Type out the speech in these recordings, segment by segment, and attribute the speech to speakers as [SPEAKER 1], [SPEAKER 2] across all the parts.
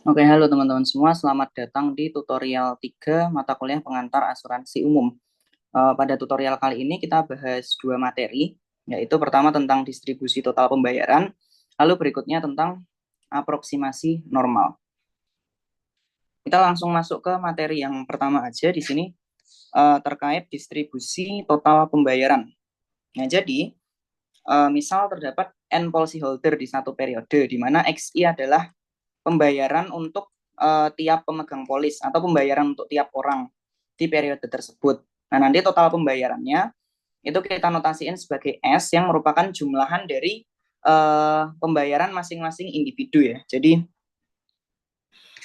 [SPEAKER 1] Oke, halo teman-teman semua. Selamat datang di tutorial 3 mata kuliah pengantar asuransi umum. Pada tutorial kali ini kita bahas dua materi, yaitu pertama tentang distribusi total pembayaran, lalu berikutnya tentang aproksimasi normal. Kita langsung masuk ke materi yang pertama aja di sini, terkait distribusi total pembayaran. Nah, jadi misal terdapat N policyholder di satu periode, di mana XI adalah pembayaran untuk tiap pemegang polis atau pembayaran untuk tiap orang di periode tersebut. Nah, nanti total pembayarannya itu kita notasiin sebagai S yang merupakan jumlahan dari pembayaran masing-masing individu ya. Jadi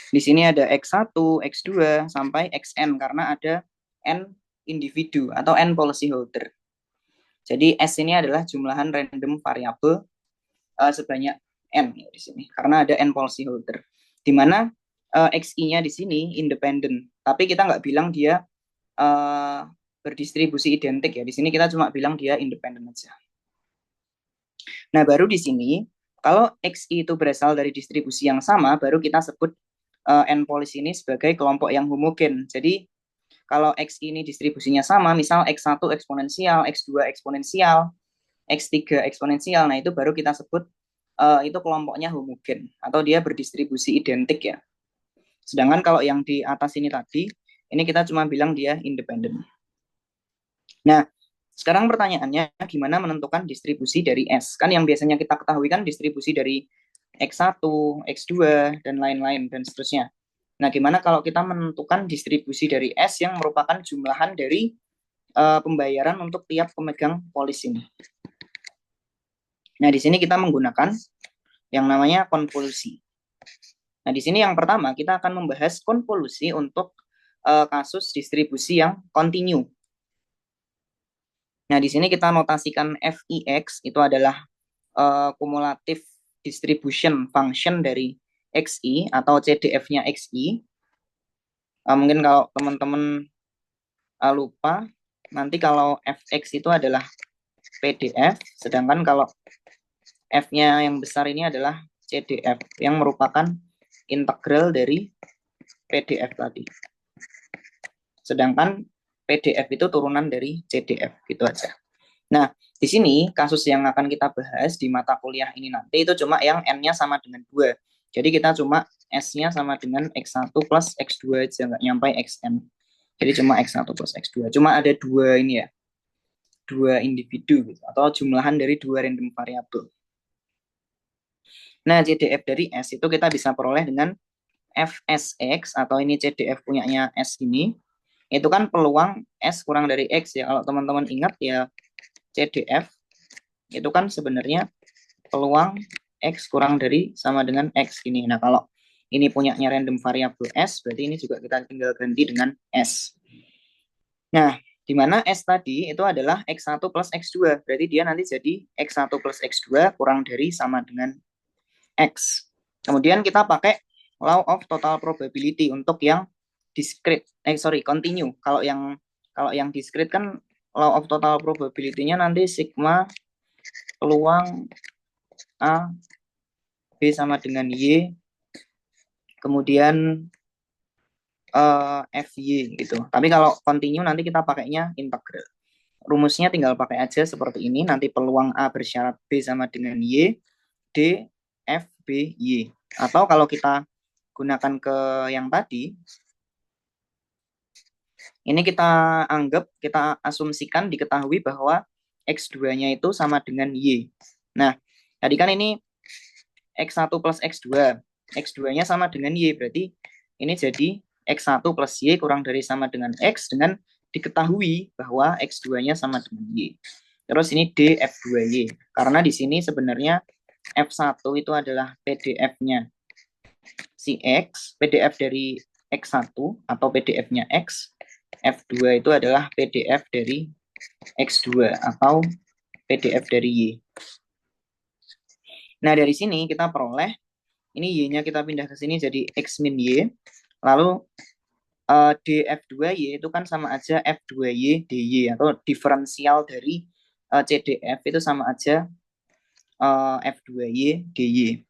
[SPEAKER 1] di sini ada X1, X2 sampai Xn karena ada N individu atau N policyholder. Jadi S ini adalah jumlahan random variabel sebanyak N ya, di sini karena ada N policyholder. Di mana XI-nya di sini independen, tapi kita nggak bilang dia berdistribusi identik ya. Di sini kita cuma bilang dia independen aja. Nah, baru di sini kalau XI itu berasal dari distribusi yang sama, baru kita sebut N polis ini sebagai kelompok yang homogen. Jadi kalau X ini distribusinya sama, misal X1 eksponensial, X2 eksponensial, X3 eksponensial, nah itu baru kita sebut itu kelompoknya homogen atau dia berdistribusi identik ya. Sedangkan kalau yang di atas ini tadi, ini kita cuma bilang dia independen. Nah, sekarang pertanyaannya gimana menentukan distribusi dari S? Kan yang biasanya kita ketahui kan distribusi dari X1, X2, dan lain-lain, dan seterusnya. Nah, gimana kalau kita menentukan distribusi dari S yang merupakan jumlahan dari pembayaran untuk tiap pemegang polis ini? Nah, di sini kita menggunakan yang namanya konvolusi. Nah, di sini yang pertama kita akan membahas konvolusi untuk kasus distribusi yang kontinu. Nah, di sini kita notasikan FIX itu adalah cumulative distribution function dari XI atau CDF-nya XI. Mungkin kalau teman-teman lupa, nanti kalau FX itu adalah PDF, sedangkan kalau F-nya yang besar ini adalah CDF, yang merupakan integral dari PDF tadi. Sedangkan PDF itu turunan dari CDF, gitu aja. Nah, di sini kasus yang akan kita bahas di mata kuliah ini nanti itu cuma yang N-nya sama dengan 2. Jadi kita cuma S-nya sama dengan X1 plus X2 aja, nggak nyampe XN. Jadi cuma X1 plus X2. Cuma ada dua ini ya, dua individu gitu, atau jumlahan dari dua random variabel. Nah, CDF dari S itu kita bisa peroleh dengan FSX atau ini CDF punyanya S ini. Itu kan peluang S kurang dari X ya. Kalau teman-teman ingat ya, CDF itu kan sebenarnya peluang X kurang dari sama dengan X ini. Nah, kalau ini punyanya random variabel S, berarti ini juga kita tinggal ganti dengan S. Nah, di mana S tadi itu adalah X1 plus X2. Berarti dia nanti jadi X1 plus X2 kurang dari sama dengan X. Kemudian kita pakai law of total probability untuk yang discrete. Continue. Kalau yang discrete kan law of total probability-nya nanti sigma peluang A B sama dengan Y, kemudian FY gitu. Tapi kalau continue nanti kita pakainya integral. Rumusnya tinggal pakai aja seperti ini, nanti peluang A bersyarat B sama dengan Y, D, F, B, Y. Atau kalau kita gunakan ke yang tadi, ini kita anggap, kita asumsikan diketahui bahwa X2-nya itu sama dengan Y. Nah, tadi kan ini X1 plus X2. X2-nya sama dengan Y, berarti ini jadi X1 plus Y kurang dari sama dengan X dengan diketahui bahwa X2-nya sama dengan Y. Terus ini D F2Y. Karena di sini sebenarnya F1 itu adalah PDF-nya si X, PDF dari X1 atau PDF-nya X. F2 itu adalah PDF dari X2 atau PDF dari Y. Nah, dari sini kita peroleh, ini Y-nya kita pindah ke sini jadi X min Y. Lalu DF2Y itu kan sama aja F2Y DY atau diferensial dari CDF itu sama aja F2Y DY.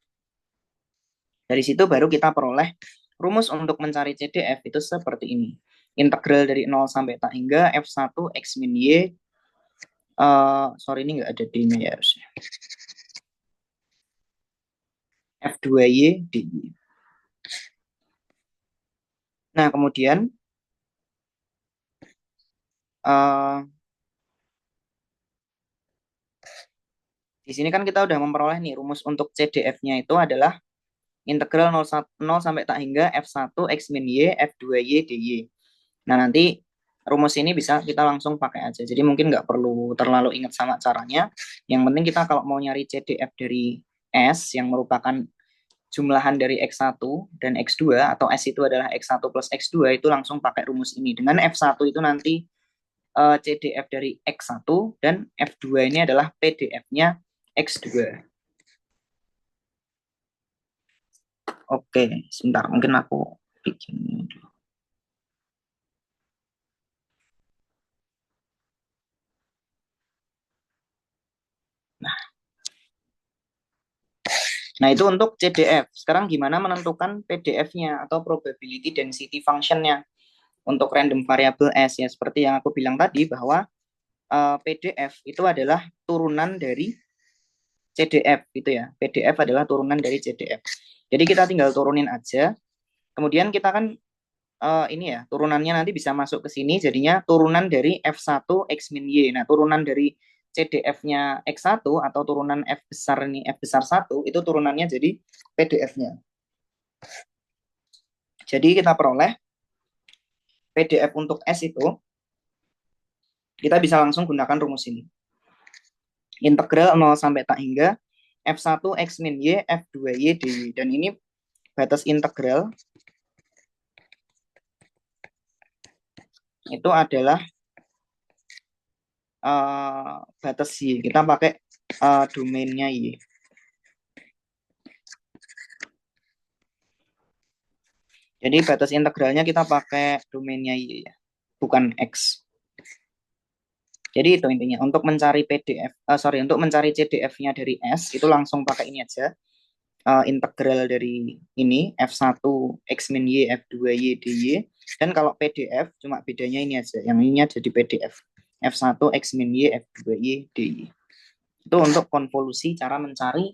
[SPEAKER 1] Dari situ baru kita peroleh rumus untuk mencari CDF itu seperti ini. Integral dari 0 sampai tak hingga F1 X min Y, sorry ini nggak ada D-nya ya harusnya. F2Y DY. Nah, kemudian di sini kan kita udah memperoleh nih rumus untuk CDF-nya itu adalah integral 0 sampai tak hingga F1 X min Y F2Y DY. Nah, nanti rumus ini bisa kita langsung pakai aja. Jadi mungkin nggak perlu terlalu ingat sama caranya. Yang penting kita kalau mau nyari CDF dari S yang merupakan jumlahan dari X1 dan X2 atau S itu adalah X1 plus X2 itu langsung pakai rumus ini. Dengan F1 itu nanti CDF dari X1 dan F2 ini adalah PDF-nya X2. Oke, sebentar mungkin aku bikin dulu. Nah, itu untuk CDF. Sekarang gimana menentukan PDF-nya atau probability density function-nya untuk random variable S ya. Seperti yang aku bilang tadi bahwa PDF itu adalah turunan dari CDF gitu ya. PDF adalah turunan dari CDF. Jadi kita tinggal turunin aja. Kemudian kita kan ini ya, turunannya nanti bisa masuk ke sini jadinya turunan dari F1 X min Y. Nah, turunan dari CDF-nya X1 atau turunan F besar ini F besar 1 itu turunannya jadi PDF-nya. Jadi kita peroleh PDF untuk S itu kita bisa langsung gunakan rumus ini. Integral 0 sampai tak hingga F1 X min Y F2Y DY. Dan ini batas integral itu adalah batas Y. Kita pakai domainnya Y. Jadi batas integralnya kita pakai domainnya Y ya, bukan X. Jadi itu intinya. Untuk mencari PDF, untuk mencari CDF-nya dari S itu langsung pakai ini aja. Integral dari ini F1 X min Y F2Y DY. Dan kalau PDF cuma bedanya ini aja. Yang ininya jadi PDF. F1 X min Y F2Y DY. Itu untuk konvolusi cara mencari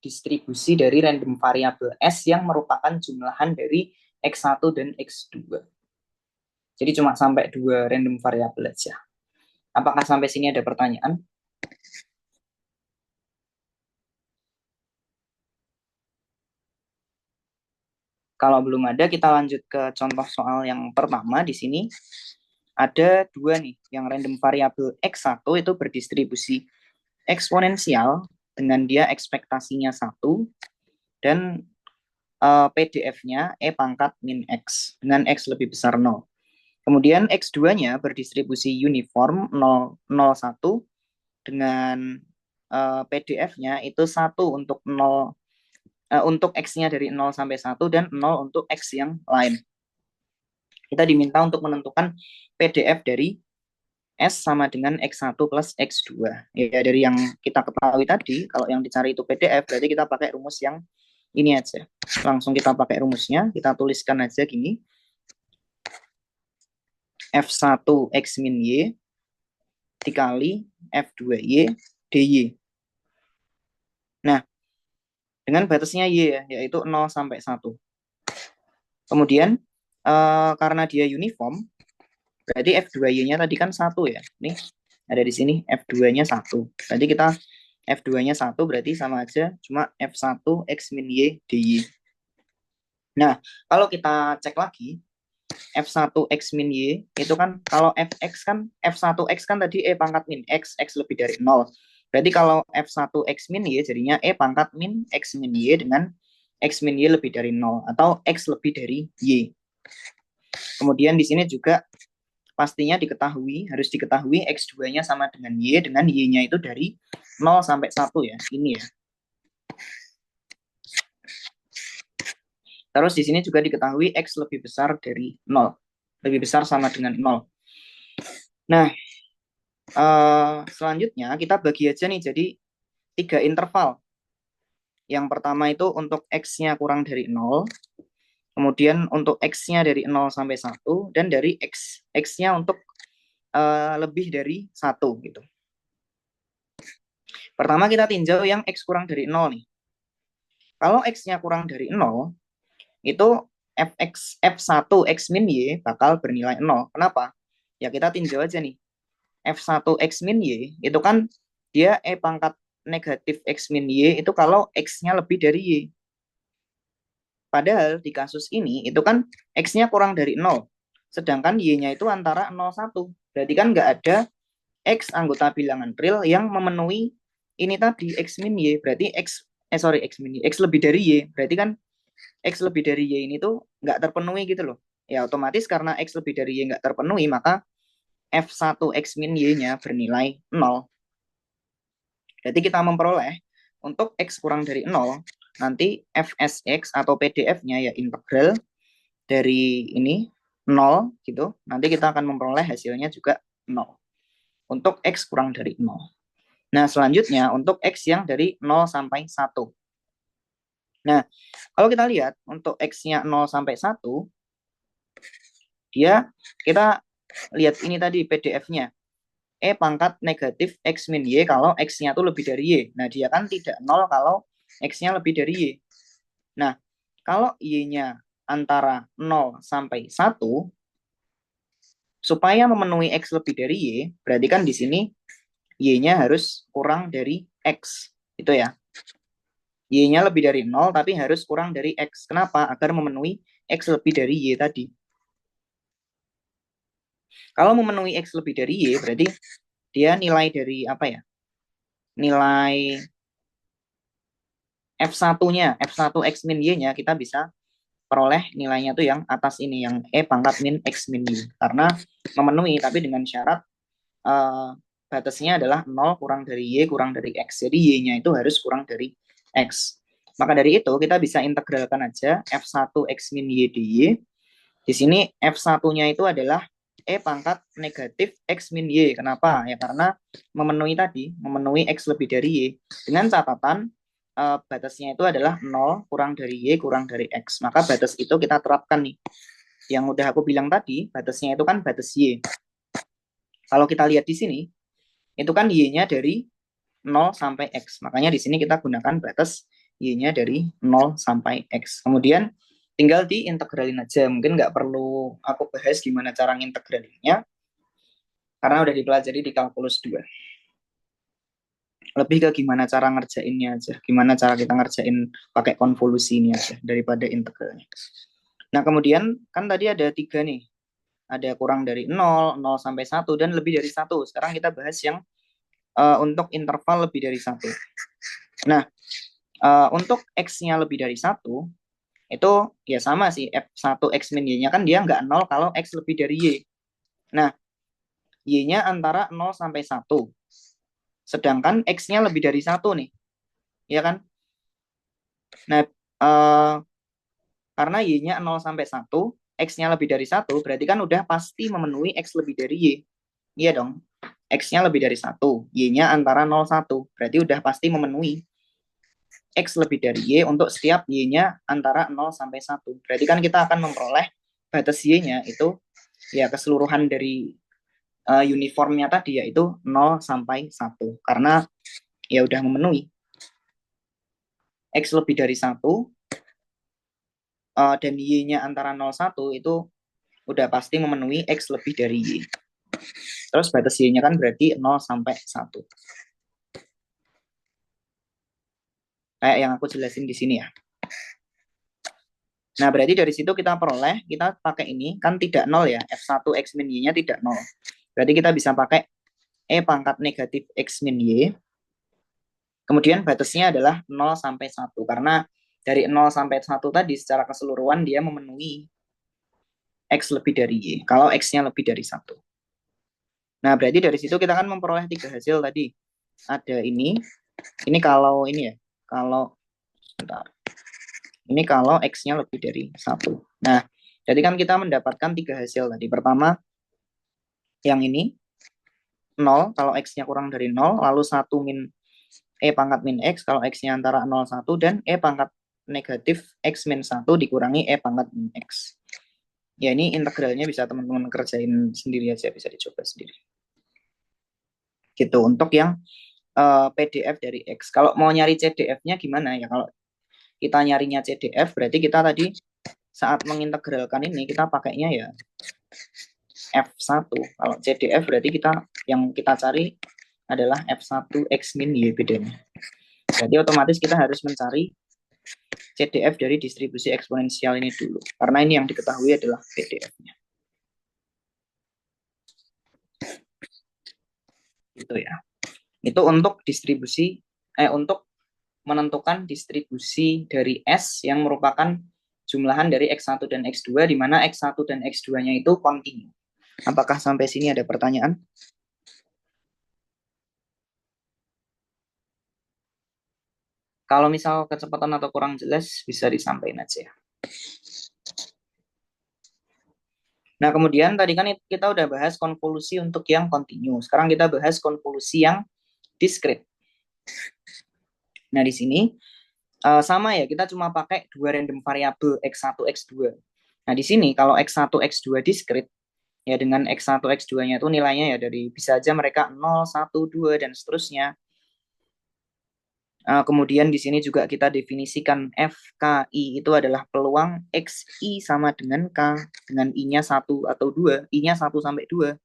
[SPEAKER 1] distribusi dari random variable S yang merupakan jumlahan dari X1 dan X2. Jadi cuma sampai 2 random variable aja. Apakah sampai sini ada pertanyaan? Kalau belum ada, kita lanjut ke contoh soal yang pertama di sini. Ada 2 nih, yang random variable X1 itu berdistribusi eksponensial dengan dia ekspektasinya 1 dan PDF-nya E pangkat min X dengan X lebih besar 0. Kemudian X2-nya berdistribusi uniform 0, 0, 1 dengan PDF-nya itu 1 untuk 0 untuk X-nya dari 0 sampai 1 dan 0 untuk X yang lain. Kita diminta untuk menentukan PDF dari S sama dengan X1 plus X2. Ya, dari yang kita ketahui tadi, kalau yang dicari itu PDF, berarti kita pakai rumus yang ini aja. Langsung kita pakai rumusnya, kita tuliskan aja gini. F1 X min Y dikali F2Y DY. Nah, dengan batasnya Y ya, yaitu 0 sampai 1. Kemudian, karena dia uniform, berarti F2Y-nya tadi kan 1 ya. Nih, ada di sini F2-nya 1. Berarti kita F2-nya 1 berarti sama aja, cuma F1 X min Y DY. Nah, kalau kita cek lagi, F1 X min Y itu kan kalau Fx kan F1 X kan tadi E pangkat min X, X lebih dari 0. Berarti kalau F1 X min Y jadinya E pangkat min X min Y dengan X min Y lebih dari 0 atau X lebih dari Y. Kemudian di sini juga pastinya harus diketahui X2-nya sama dengan Y-nya itu dari 0 sampai 1 ya. Ini ya. Terus di sini juga diketahui X lebih besar dari 0. Lebih besar sama dengan 0. Nah, selanjutnya kita bagi aja nih jadi 3 interval. Yang pertama itu untuk X-nya kurang dari 0, kemudian untuk X-nya dari 0 sampai 1, dan dari X-nya untuk lebih dari 1 gitu. Pertama kita tinjau yang X kurang dari 0 nih. Kalau X-nya kurang dari 0, itu F1 X min Y bakal bernilai 0. Kenapa? Ya kita tinjau aja nih. F1 X min Y itu kan dia E pangkat negatif X min Y itu kalau X-nya lebih dari Y. Padahal di kasus ini itu kan X-nya kurang dari 0. Sedangkan Y-nya itu antara 0, 1. Berarti kan nggak ada X anggota bilangan real yang memenuhi ini tadi X min Y. Berarti X min Y, X lebih dari Y. Berarti kan X lebih dari Y ini tuh nggak terpenuhi gitu loh. Ya otomatis karena X lebih dari Y nggak terpenuhi, maka F1 X min Y-nya bernilai 0. Jadi kita memperoleh untuk X kurang dari 0, nanti Fsx atau PDF-nya ya integral dari ini 0 gitu. Nanti kita akan memperoleh hasilnya juga 0 untuk X kurang dari 0. Nah, selanjutnya untuk X yang dari 0 sampai 1. Nah, kalau kita lihat untuk X-nya 0 sampai 1, kita lihat ini tadi PDF-nya. E pangkat negatif X min Y kalau X-nya tuh lebih dari Y. Nah, dia kan tidak 0 kalau X-nya lebih dari Y. Nah, kalau Y-nya antara 0 sampai 1, supaya memenuhi X lebih dari Y, berarti kan di sini Y-nya harus kurang dari X. Itu ya. Y-nya lebih dari 0, tapi harus kurang dari X. Kenapa? Agar memenuhi X lebih dari Y tadi. Kalau memenuhi X lebih dari Y, berarti dia nilai dari apa ya? Nilai F1-nya, F1 X min Y-nya kita bisa peroleh nilainya tuh yang atas ini, yang E pangkat min X min Y. Karena memenuhi, tapi dengan syarat batasnya adalah 0 kurang dari Y kurang dari X. Jadi Y-nya itu harus kurang dari X. Maka dari itu kita bisa integralkan aja F1 X min Y dy. Di sini F1-nya itu adalah E pangkat negatif X min Y. Kenapa? Ya karena memenuhi tadi, memenuhi X lebih dari Y. Dengan catatan batasnya itu adalah 0 kurang dari Y kurang dari X. Maka batas itu kita terapkan nih. Yang udah aku bilang tadi, batasnya itu kan batas Y. Kalau kita lihat di sini, itu kan Y-nya dari 0 sampai X. Makanya di sini kita gunakan batas Y-nya dari 0 sampai X. Kemudian tinggal diintegralin aja. Mungkin nggak perlu aku bahas gimana cara ngintegralinnya, karena udah dipelajari di kalkulus 2. Lebih ke gimana cara ngerjainnya aja. Gimana cara kita ngerjain pakai konvolusi ini aja, daripada integralnya. Nah, kemudian kan tadi ada 3 nih. Ada kurang dari 0, 0 sampai 1, dan lebih dari 1. Sekarang kita bahas yang untuk interval lebih dari 1. Nah, untuk X-nya lebih dari 1, itu ya sama sih, F1 X min Y-nya kan dia nggak 0 kalau X lebih dari Y. Nah, Y-nya antara 0 sampai 1. Sedangkan X-nya lebih dari 1 nih. Ya kan? Nah, karena Y-nya 0 sampai 1, X-nya lebih dari 1, berarti kan udah pasti memenuhi X lebih dari Y. Iya dong. X-nya lebih dari 1, Y-nya antara 0, 1. Berarti udah pasti memenuhi X lebih dari Y untuk setiap Y-nya antara 0 sampai 1. Berarti kan kita akan memperoleh batas Y-nya itu ya keseluruhan dari uniformnya tadi, yaitu 0 sampai 1. Karena ya udah memenuhi X lebih dari 1 dan Y-nya antara 0, 1 itu udah pasti memenuhi X lebih dari Y. Terus batas Y-nya kan berarti 0 sampai 1. Kayak yang aku jelasin di sini ya. Nah, berarti dari situ kita peroleh, kita pakai ini, kan tidak 0 ya, F1 X min Y-nya tidak 0. Berarti kita bisa pakai E pangkat negatif X min Y. Kemudian batasnya adalah 0 sampai 1. Karena dari 0 sampai 1 tadi secara keseluruhan dia memenuhi X lebih dari Y. Kalau X-nya lebih dari 1. Nah, berarti dari situ kita akan memperoleh 3 hasil tadi. Ada ini kalau ini ya, kalau, bentar. Ini kalau X-nya lebih dari 1. Nah, jadi kan kita mendapatkan 3 hasil tadi. Pertama, yang ini, 0, kalau X-nya kurang dari 0, lalu 1 min E pangkat min X kalau X-nya antara 0, 1, dan E pangkat negatif X min 1 dikurangi E pangkat min X. Ya ini integralnya bisa teman-teman kerjain sendiri aja, bisa dicoba sendiri. Gitu, untuk yang PDF dari X. Kalau mau nyari CDF-nya gimana ya? Kalau kita nyarinya CDF, berarti kita tadi saat mengintegralkan ini, kita pakainya ya F1. Kalau CDF berarti yang kita cari adalah F1 X min Y bedanya. Jadi otomatis kita harus mencari CDF dari distribusi eksponensial ini dulu. Karena ini yang diketahui adalah PDF-nya. Gitu ya. Itu untuk untuk menentukan distribusi dari S yang merupakan jumlahan dari X1 dan X2, di mana X1 dan X2-nya itu kontinu. Apakah sampai sini ada pertanyaan? Kalau misal kecepatan atau kurang jelas, bisa disampaikan aja. Nah, kemudian tadi kan kita udah bahas konvolusi untuk yang kontinu. Sekarang kita bahas konvolusi yang diskrit. Nah, di sini sama ya, kita cuma pakai dua random variabel X1, X2. Nah, di sini kalau X1, X2 diskrit, ya dengan X1, X2-nya itu nilainya ya dari, bisa aja mereka 0, 1, 2, dan seterusnya. Kemudian di sini juga kita definisikan FKI itu adalah peluang XI sama dengan K, dengan I-nya 1 atau 2, I-nya 1 sampai 2.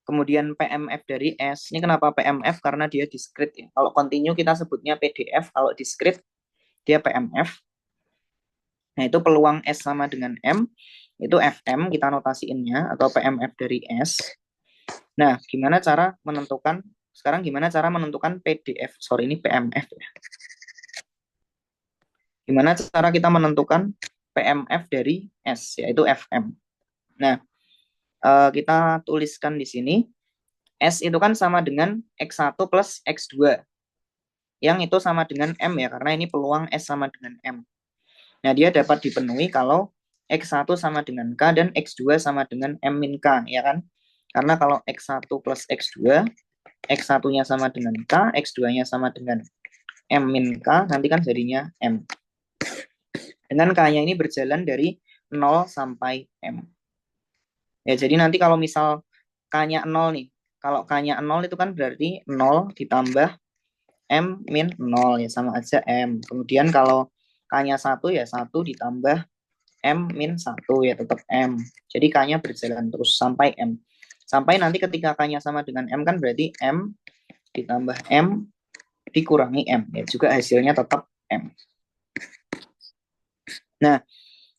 [SPEAKER 1] Kemudian PMF dari S, ini kenapa PMF? Karena dia diskrit ya. Kalau kontinu kita sebutnya PDF, kalau diskrit dia PMF. Nah, itu peluang S sama dengan M, itu FM kita notasiinnya, atau PMF dari S. Nah, gimana cara menentukan, sekarang gimana cara menentukan PDF, sorry ini PMF ya. Gimana cara kita menentukan PMF dari S, yaitu FM. Nah, kita tuliskan di sini, S itu kan sama dengan X1 plus X2. Yang itu sama dengan M ya, karena ini peluang S sama dengan M. Nah, dia dapat dipenuhi kalau X1 sama dengan K dan X2 sama dengan M min K, ya kan? Karena kalau X1 plus X2, X1-nya sama dengan K, X2-nya sama dengan M min K, nanti kan jadinya M. Dengan K-nya ini berjalan dari 0 sampai M. Ya, jadi nanti kalau misal K-nya 0 nih, kalau K-nya 0 itu kan berarti 0 ditambah M min 0, ya sama aja M. Kemudian kalau K-nya 1 ya 1 ditambah M min 1, ya tetap M. Jadi K-nya berjalan terus sampai M. Sampai nanti ketika K-nya sama dengan M kan berarti M ditambah M dikurangi M. Ya juga hasilnya tetap M. Nah,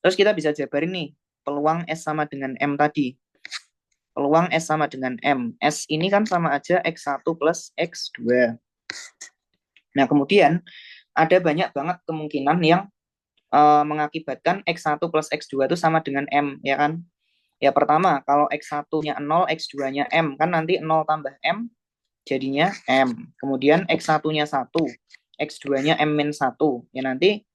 [SPEAKER 1] terus kita bisa jabarin nih peluang S sama dengan M tadi. Peluang S sama dengan M. S ini kan sama aja X1 plus X2. Nah, kemudian ada banyak banget kemungkinan yang mengakibatkan X1 plus X2 itu sama dengan M, ya kan? Ya pertama, kalau X1-nya 0, X2-nya M, kan nanti 0 tambah M jadinya M. Kemudian X1-nya 1, X2-nya M min 1. Ya nanti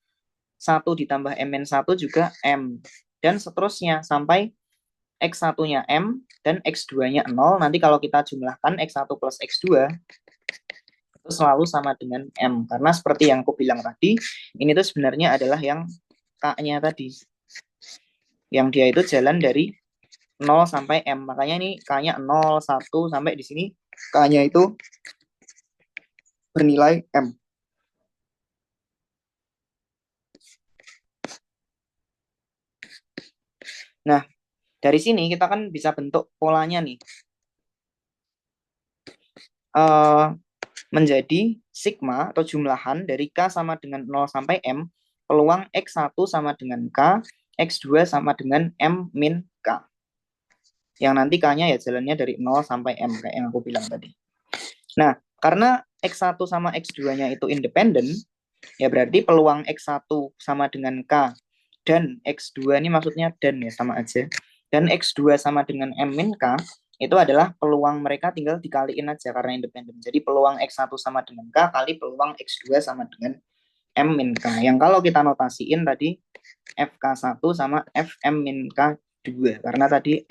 [SPEAKER 1] 1 ditambah M min 1 juga M. Dan seterusnya sampai X1-nya M dan X2-nya 0. Nanti kalau kita jumlahkan X1 plus X2 itu selalu sama dengan M. Karena seperti yang aku bilang tadi, ini tuh sebenarnya adalah yang K-nya tadi. Yang dia itu jalan dari 0 sampai M. Makanya ini K-nya 0, 1, sampai di sini K-nya itu bernilai M. Nah, dari sini kita kan bisa bentuk polanya nih. Menjadi sigma atau jumlahan dari K sama dengan 0 sampai M, peluang X1 sama dengan K, X2 sama dengan M min K. Yang nanti K-nya ya jalannya dari 0 sampai M, kayak yang aku bilang tadi. Nah, karena X1 sama X2-nya itu independen, ya berarti peluang X1 sama dengan K dan X2 ini maksudnya dan ya sama aja. Dan X2 sama dengan M min K itu adalah peluang mereka tinggal dikaliin aja karena independen. Jadi peluang X1 sama dengan K kali peluang X2 sama dengan M min K. Yang kalau kita notasiin tadi FK1 sama FM min K2. Karena tadi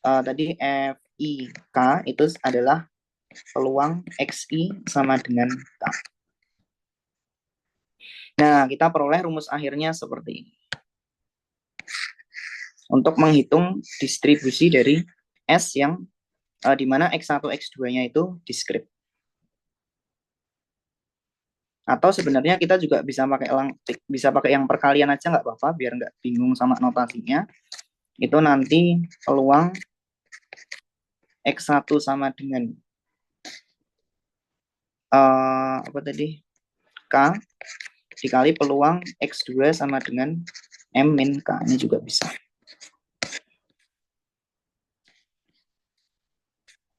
[SPEAKER 1] FIK itu adalah peluang XI sama dengan K. Nah, kita peroleh rumus akhirnya seperti ini. Untuk menghitung distribusi dari S yang di mana X1, X2-nya itu diskrit. Atau sebenarnya kita juga bisa pakai yang perkalian aja nggak apa-apa, biar nggak bingung sama notasinya. Itu nanti peluang X1 sama dengan apa tadi? K dikali peluang X2 sama dengan M min K. Ini juga bisa.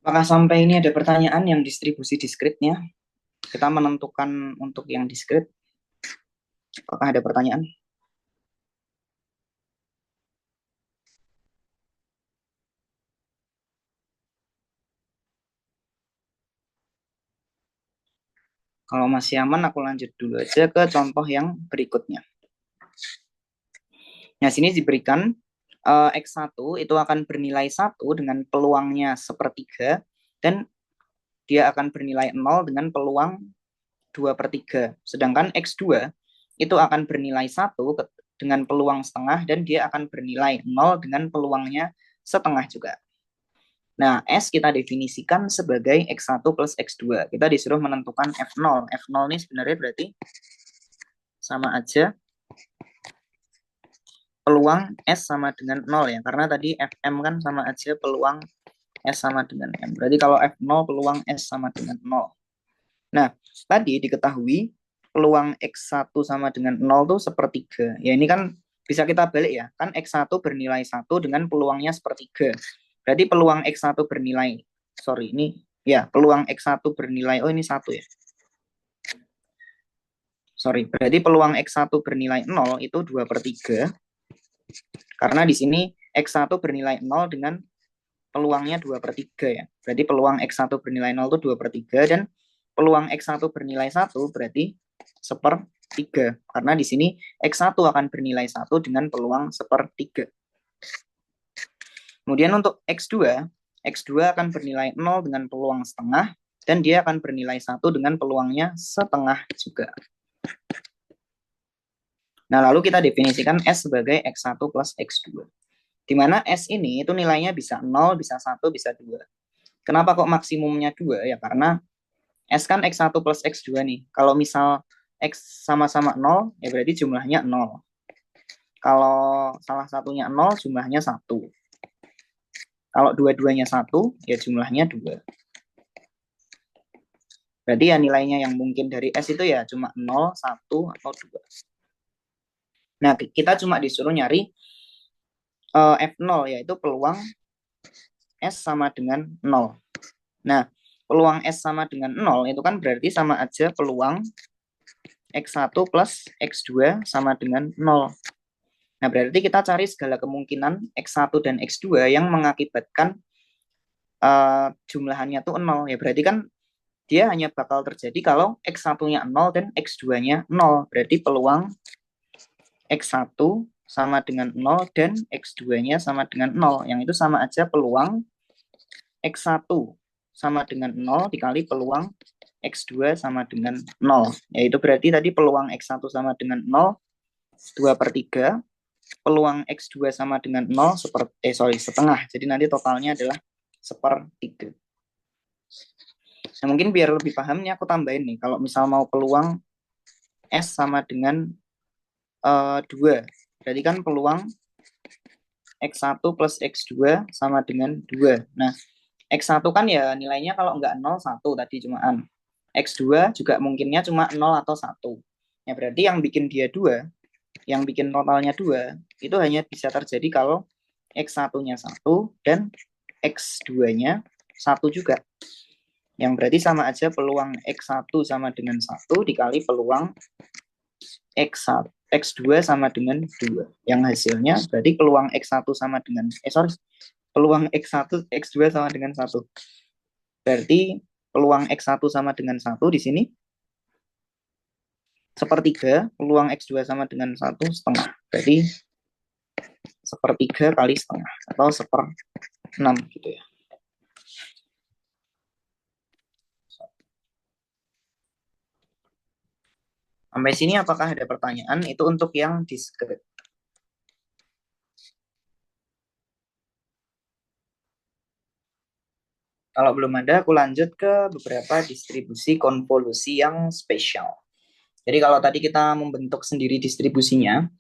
[SPEAKER 1] Apakah sampai ini ada pertanyaan yang distribusi diskritnya? Kita menentukan untuk yang diskrit. Apakah ada pertanyaan? Kalau masih aman, aku lanjut dulu aja ke contoh yang berikutnya. Nah, sini diberikan X1 itu akan bernilai 1 dengan peluangnya sepertiga, dan dia akan bernilai 0 dengan peluang 2/3. Sedangkan X2 itu akan bernilai 1 dengan peluang setengah, dan dia akan bernilai 0 dengan peluangnya setengah juga. Nah, S kita definisikan sebagai X1 plus X2. Kita disuruh menentukan F0. F0 ini sebenarnya berarti sama aja peluang S sama dengan 0 ya. Karena tadi Fm kan sama aja peluang S sama dengan M. Berarti kalau F0 peluang S sama dengan 0. Nah, tadi diketahui peluang X1 sama dengan 0 tuh sepertiga. Ya ini kan bisa kita balik ya. Kan X1 bernilai 1 dengan peluangnya sepertiga. Berarti peluang X1 bernilai, ini ya, peluang X1 bernilai, ini 1 ya. Berarti peluang X1 bernilai 0 itu 2/3. Karena di sini X1 bernilai 0 dengan peluangnya 2/3 ya. Berarti peluang X1 bernilai 0 itu 2/3, dan peluang X1 bernilai 1 berarti 1/3. Karena di sini X1 akan bernilai 1 dengan peluang 1/3. Kemudian untuk X2, X2 akan bernilai 0 dengan peluang setengah, dan dia akan bernilai 1 dengan peluangnya setengah juga. Nah, lalu kita definisikan S sebagai X1 plus X2. Di mana S ini itu nilainya bisa 0, bisa 1, bisa 2. Kenapa kok maksimumnya 2? Ya karena S kan X1 plus X2 nih. Kalau misal X sama-sama 0, ya berarti jumlahnya 0. Kalau salah satunya 0, jumlahnya 1. Kalau dua-duanya 1, ya jumlahnya 2. Berarti ya nilainya yang mungkin dari S itu ya cuma 0, 1, atau 2. Nah, kita cuma disuruh nyari F0, yaitu peluang S sama dengan 0. Nah, peluang S sama dengan 0 itu kan berarti sama aja peluang X1 plus X2 sama dengan 0. Nah, berarti kita cari segala kemungkinan X1 dan X2 yang mengakibatkan jumlahannya tuh 0. Ya berarti kan dia hanya bakal terjadi kalau X1-nya 0 dan X2-nya 0. Berarti peluang X1 sama dengan 0 dan X2-nya sama dengan 0. Yang itu sama aja peluang X1 sama dengan 0 dikali peluang X2 sama dengan 0. Yaitu berarti tadi peluang X1 sama dengan 0, 2/3. Peluang X2 sama dengan 0, setengah. Jadi nanti totalnya adalah 1/3. Nah, mungkin biar lebih paham nih aku tambahin nih. Kalau misal mau peluang S sama dengan 2. Berarti kan peluang X1 plus X2 sama dengan 2. Nah, X1 kan ya nilainya kalau nggak 0, 1 tadi cumaan. X2 juga mungkinnya cuma 0 atau 1. Ya berarti yang bikin dia 2, yang bikin totalnya 2, itu hanya bisa terjadi kalau X1-nya 1 dan X2-nya 1 juga. Yang berarti sama aja peluang X1 sama dengan 1 dikali peluang X2 sama dengan 2. Yang hasilnya berarti peluang X1 sama dengan peluang X1 X2 sama dengan 1. Berarti peluang X1 sama dengan 1 di sini 1/3, peluang X2 sama dengan 1 setengah. Berarti 1/3 kali setengah atau 1/6 gitu ya. Sampai sini apakah ada pertanyaan? Itu untuk yang diskret. Kalau belum ada, aku lanjut ke beberapa distribusi konvolusi yang spesial. Jadi kalau tadi kita membentuk sendiri distribusinya,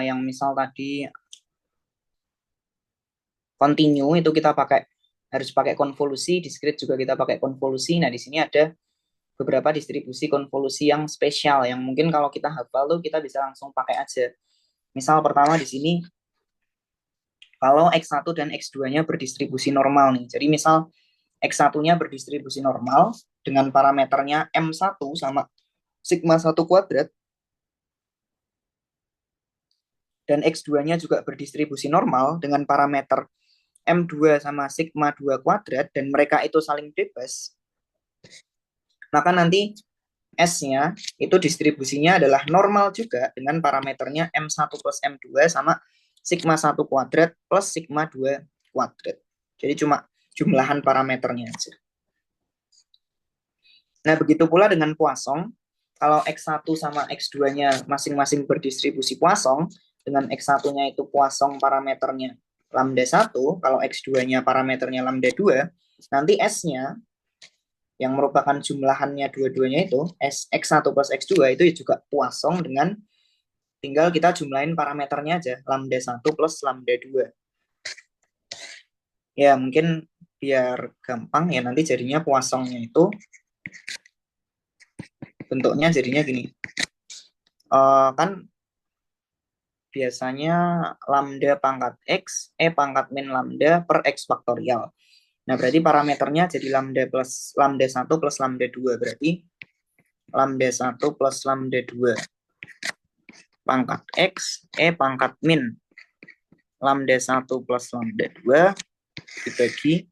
[SPEAKER 1] yang misal tadi continue itu kita harus pakai konvolusi, diskret juga kita pakai konvolusi. Nah, di sini ada beberapa distribusi konvolusi yang spesial yang mungkin kalau kita hafal tuh kita bisa langsung pakai aja. Misal pertama di sini kalau X1 dan X2-nya berdistribusi normal nih. Jadi misal X1-nya berdistribusi normal dengan parameternya M1 sama sigma 1 kuadrat dan X2-nya juga berdistribusi normal dengan parameter M2 sama sigma 2 kuadrat dan mereka itu saling bebas, maka nanti S-nya itu distribusinya adalah normal juga dengan parameternya M1 plus M2 sama sigma 1 kuadrat plus sigma 2 kuadrat. Jadi cuma jumlahan parameternya aja. Nah, begitu pula dengan Poisson. Kalau X1 sama X2-nya masing-masing berdistribusi Poisson, dengan X1-nya itu Poisson parameternya lambda 1, kalau X2-nya parameternya lambda 2, nanti S-nya yang merupakan jumlahannya dua-duanya itu X1 plus X2 itu juga Poisson dengan tinggal kita jumlahin parameternya aja lambda 1 plus lambda 2. Ya mungkin biar gampang ya nanti jadinya Poissonnya itu bentuknya jadinya gini. Kan biasanya lambda pangkat X, pangkat min lambda per X faktorial. Nah, berarti parameternya jadi lambda 1 plus lambda 2. Berarti lambda 1 plus lambda 2 pangkat X, pangkat min lambda 1 plus lambda 2 dibagi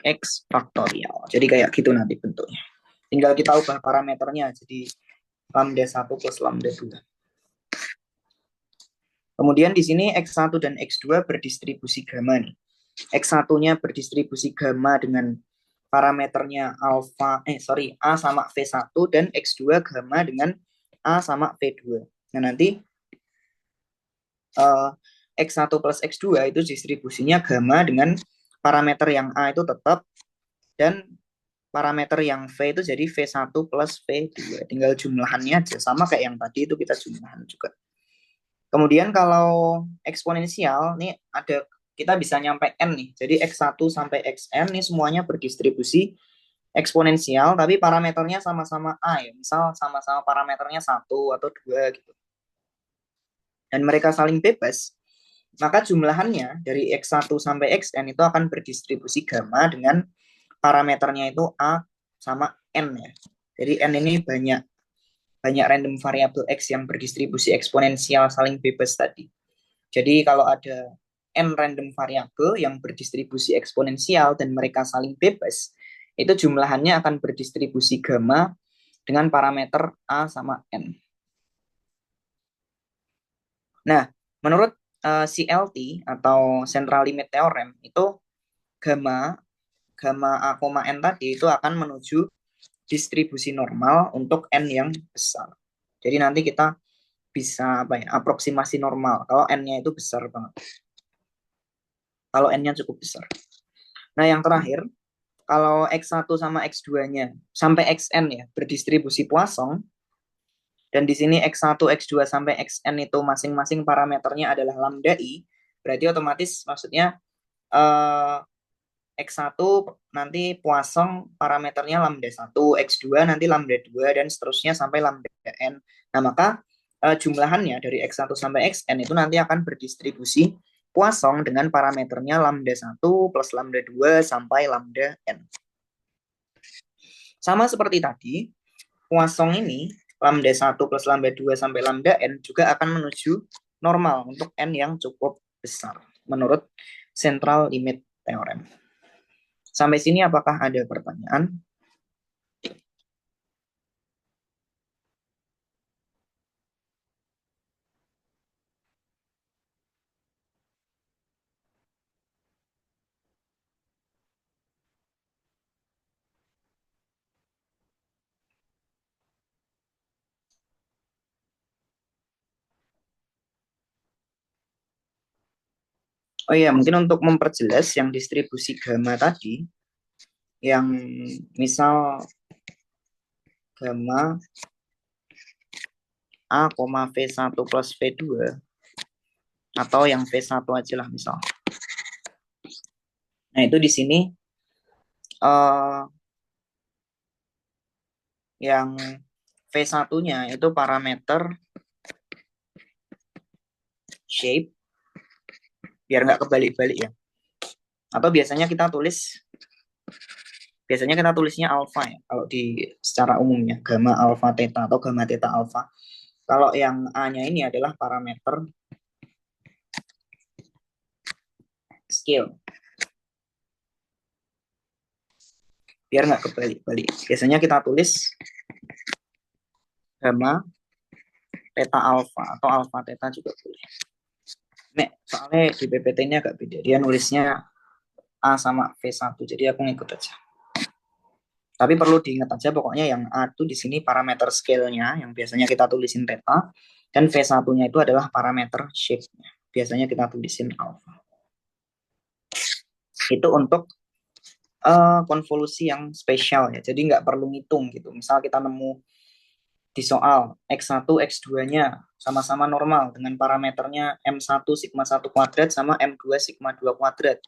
[SPEAKER 1] X faktorial. Jadi kayak gitu nanti bentuknya. Tinggal kita ubah parameternya jadi lambda 1 plus lambda 2. Kemudian di sini X1 dan X2 berdistribusi gamma nih. X1-nya berdistribusi gamma dengan parameternya A sama V1 dan X2 gamma dengan A sama V2. Nah, nanti X1 plus X2 itu distribusinya gamma dengan parameter yang A itu tetap dan parameter yang V itu jadi V1 plus V2. Tinggal jumlahannya aja sama kayak yang tadi itu kita jumlahan juga. Kemudian kalau eksponensial nih kita bisa nyampe n nih. Jadi X1 sampai Xn nih semuanya berdistribusi eksponensial tapi parameternya sama-sama A ya. Misal sama-sama parameternya 1 atau 2 gitu. Dan mereka saling bebas, maka jumlahannya dari X1 sampai Xn itu akan berdistribusi gamma dengan parameternya itu A sama N ya. Jadi N ini banyak random variabel X yang berdistribusi eksponensial saling bebas tadi. Jadi kalau ada N random variabel yang berdistribusi eksponensial dan mereka saling bebas, itu jumlahannya akan berdistribusi gamma dengan parameter A sama N. Nah, menurut CLT atau Central Limit Theorem itu gamma A, N tadi itu akan menuju distribusi normal untuk N yang besar. Jadi nanti kita bisa aproksimasi normal kalau N-nya itu besar banget. Kalau N-nya cukup besar. Nah, yang terakhir, kalau X1 sama X2-nya sampai Xn ya berdistribusi Poisson, dan di sini X1, X2 sampai Xn itu masing-masing parameternya adalah lambda I, berarti otomatis maksudnya X1 nanti Poisson parameternya lambda 1, X2 nanti lambda 2, dan seterusnya sampai lambda N. Nah, maka jumlahannya dari X1 sampai Xn itu nanti akan berdistribusi Poisson dengan parameternya lambda 1 plus lambda 2 sampai lambda N. Sama seperti tadi, Poisson ini lambda 1 plus lambda 2 sampai lambda N juga akan menuju normal untuk N yang cukup besar menurut Central Limit Theorem. Sampai sini apakah ada pertanyaan? Oh iya, mungkin untuk memperjelas yang distribusi gamma tadi, yang misal gamma A, V1 plus V2, atau yang V1 aja lah misal. Nah, itu di sini uh, yang V1-nya itu parameter shape, biar nggak kebalik-balik ya. Atau biasanya kita tulisnya alpha ya, kalau di secara umumnya, gamma alpha theta atau gamma theta alpha. Kalau yang A-nya ini adalah parameter scale. Biar nggak kebalik-balik. Biasanya kita tulis gamma theta alpha atau alpha theta juga boleh. Nek, soalnya di PPT-nya agak beda. Dia nulisnya A sama V1, jadi aku ngikut aja. Tapi perlu diingat aja pokoknya yang A itu di sini parameter scale-nya, yang biasanya kita tulisin theta, dan V1-nya itu adalah parameter shape-nya. Biasanya kita tulisin alpha. Itu untuk konvolusi yang spesial ya. Jadi nggak perlu ngitung gitu. Misal kita nemu di soal X1, X2-nya sama-sama normal dengan parameternya M1 sigma 1 kuadrat sama M2 sigma 2 kuadrat.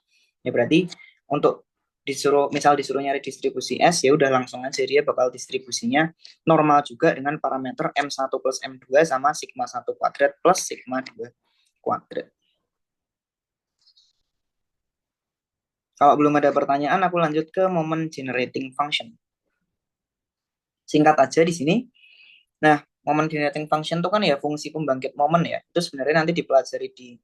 [SPEAKER 1] Ya berarti untuk disuruh nyari distribusi S, ya udah langsung aja dia bakal distribusinya normal juga dengan parameter M1 plus M2 sama sigma 1 kuadrat plus sigma 2 kuadrat. Kalau belum ada pertanyaan, aku lanjut ke moment generating function. Singkat aja di sini. Nah, moment generating function itu kan ya fungsi pembangkit momen ya. Itu sebenarnya nanti dipelajari di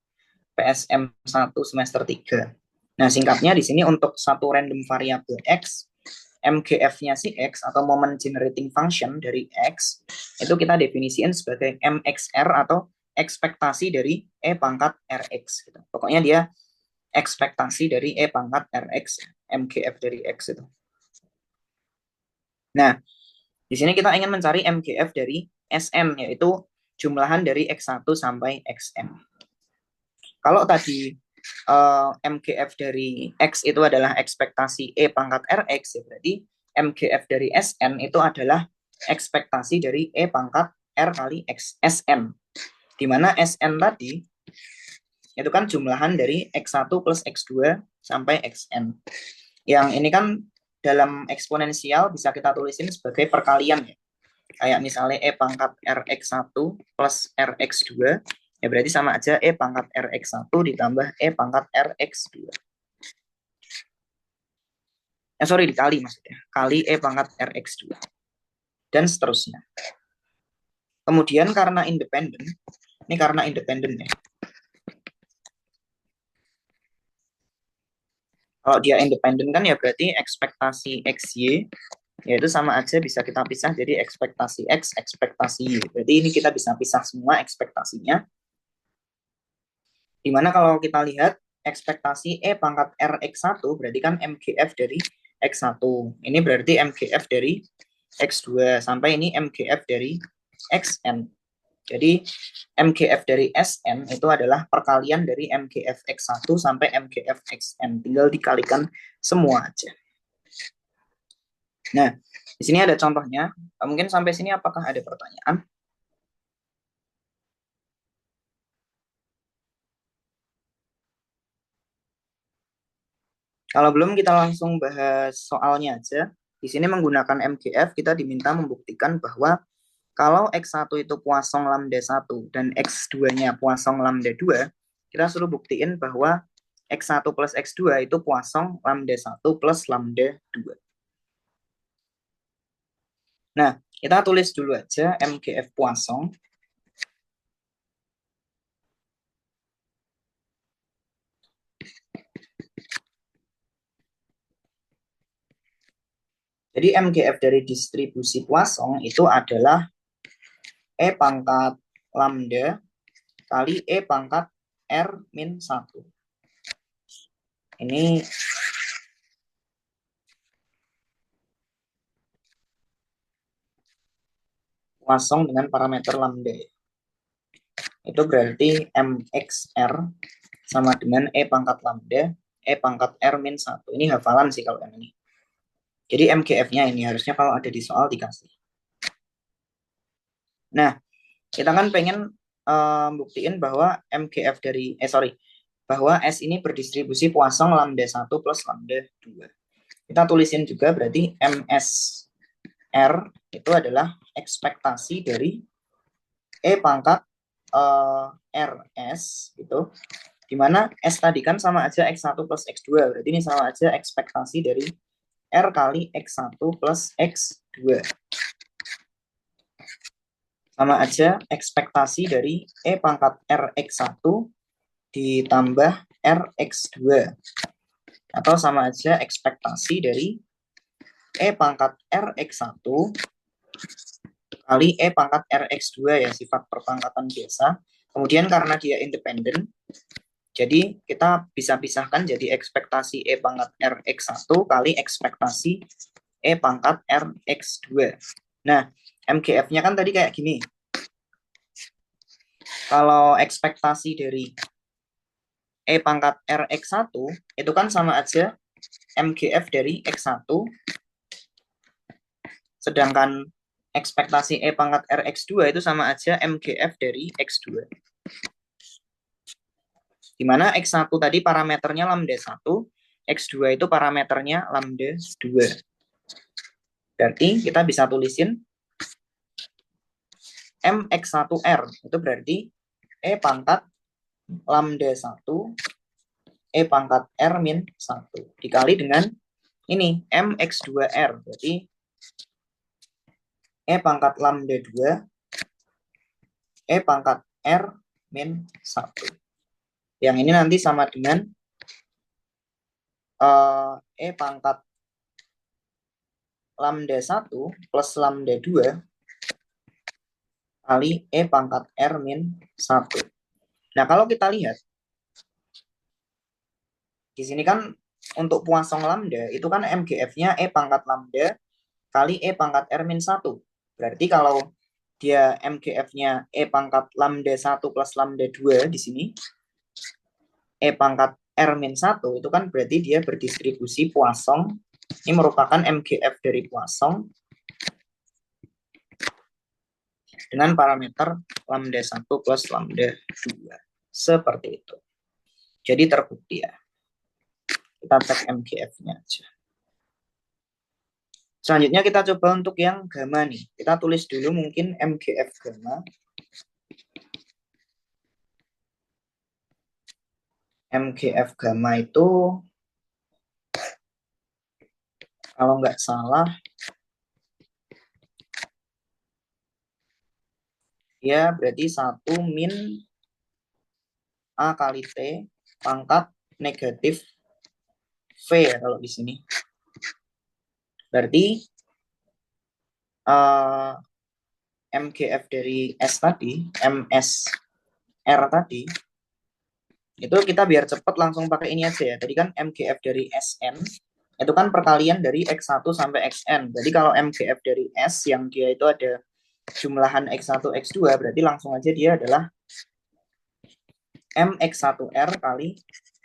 [SPEAKER 1] PSM 1 semester 3. Nah, singkatnya di sini untuk satu random variabel X, MGF-nya si X atau moment generating function dari X, itu kita definisikan sebagai MXR atau ekspektasi dari E pangkat RX. Gitu. Pokoknya dia ekspektasi dari E pangkat RX, MGF dari X itu. Nah, di sini kita ingin mencari MGF dari Sn, yaitu jumlahan dari X1 sampai Xn. Kalau tadi MGF dari X itu adalah ekspektasi E pangkat Rx, ya berarti MGF dari Sn itu adalah ekspektasi dari E pangkat R kali Sn. Di mana Sn tadi itu kan jumlahan dari X1 plus X2 sampai Xn. Yang ini kan dalam eksponensial bisa kita tulisin sebagai perkalian ya. Kayak misalnya E pangkat Rx1 plus Rx2, ya berarti sama aja E pangkat Rx1 ditambah E pangkat Rx2. Sorry, dikali maksudnya. Kali E pangkat Rx2. Dan seterusnya. Kemudian karena independen, ini karena independen ya. Kalau dia independen kan ya berarti ekspektasi XY, yaitu sama aja bisa kita pisah jadi ekspektasi X, ekspektasi Y. Berarti ini kita bisa pisah semua ekspektasinya. Dimana kalau kita lihat ekspektasi E pangkat Rx1 berarti kan MGF dari X1. Ini berarti MGF dari X2 sampai ini MGF dari Xn. Jadi MGF dari Sn itu adalah perkalian dari MGF X1 sampai MGF Xn. Tinggal dikalikan semua aja. Nah, di sini ada contohnya. Mungkin sampai sini apakah ada pertanyaan? Kalau belum, kita langsung bahas soalnya aja. Di sini menggunakan MGF, kita diminta membuktikan bahwa kalau X1 itu Poisson lambda 1 dan X2-nya Poisson lambda 2, kita suruh buktiin bahwa X1 plus X2 itu Poisson lambda 1 plus lambda 2. Nah, kita tulis dulu aja MGF Poisson. Jadi MGF dari distribusi Poisson itu adalah E pangkat lambda kali E pangkat R min 1. Ini Poisson dengan parameter lambda. Itu berarti MXR sama dengan E pangkat lambda E pangkat R min 1. Ini hafalan sih kalau yang ini. Jadi MGF-nya ini harusnya kalau ada di soal dikasih. Nah, kita kan pengen buktiin bahwa MGF dari, bahwa S ini berdistribusi Poisson lambda 1 plus lambda 2. Kita tulisin juga berarti MSR itu adalah ekspektasi dari E pangkat RS gitu, dimana S tadi kan sama aja X1 plus X2, berarti ini sama aja ekspektasi dari R kali X1 plus X2. Sama aja ekspektasi dari E pangkat RX1 ditambah RX2. Atau sama aja ekspektasi dari E pangkat RX1 kali E pangkat RX2 ya, sifat perpangkatan biasa. Kemudian karena dia independen, jadi kita bisa pisahkan jadi ekspektasi E pangkat RX1 kali ekspektasi E pangkat RX2. Nah, MGF-nya kan tadi kayak gini. Kalau ekspektasi dari E pangkat RX1 itu kan sama aja MGF dari X1, sedangkan ekspektasi E pangkat RX2 itu sama aja MGF dari X2. Dimana X1 tadi parameternya lambda 1, X2 itu parameternya lambda 2. Berarti kita bisa tulisin MX1R itu berarti E pangkat lambda 1 E pangkat R min 1 dikali dengan ini MX2R, berarti E pangkat lambda 2 E pangkat R min 1. Yang ini nanti sama dengan E pangkat lambda 1 plus lambda 2 kali E pangkat R min 1. Nah, kalau kita lihat, di sini kan untuk Poisson lambda, itu kan MGF-nya E pangkat lambda kali E pangkat R min 1. Berarti kalau dia MGF-nya E pangkat lambda 1 plus lambda 2 di sini, E pangkat R min 1 itu kan berarti dia berdistribusi Poisson. Ini merupakan MGF dari Poisson dengan parameter lambda 1 plus lambda 2. Seperti itu. Jadi terbukti ya. Kita cek MGF-nya aja. Selanjutnya kita coba untuk yang gamma nih. Kita tulis dulu mungkin MGF gamma. MGF gamma itu kalau nggak salah ya berarti 1 min A kali T pangkat negatif V ya kalau di sini. Berarti MGF dari S tadi, MSR tadi, itu kita biar cepat langsung pakai ini aja ya. Tadi kan MGF dari SN, itu kan perkalian dari X1 sampai XN. Jadi kalau MGF dari S yang dia itu ada jumlahan X1, X2, berarti langsung aja dia adalah MX1R kali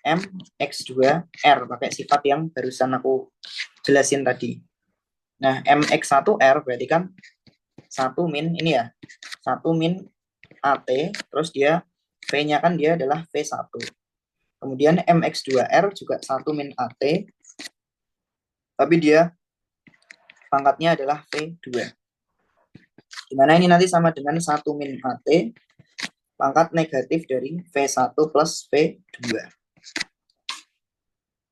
[SPEAKER 1] MX2R, pakai sifat yang barusan aku jelasin tadi. Nah, MX1R berarti kan 1 min ini ya, 1 min AT, terus dia V-nya kan dia adalah V1. Kemudian MX2R juga 1 min AT, tapi dia pangkatnya adalah V2. Dimana ini nanti sama dengan 1 min AT, pangkat negatif dari V1 plus V2.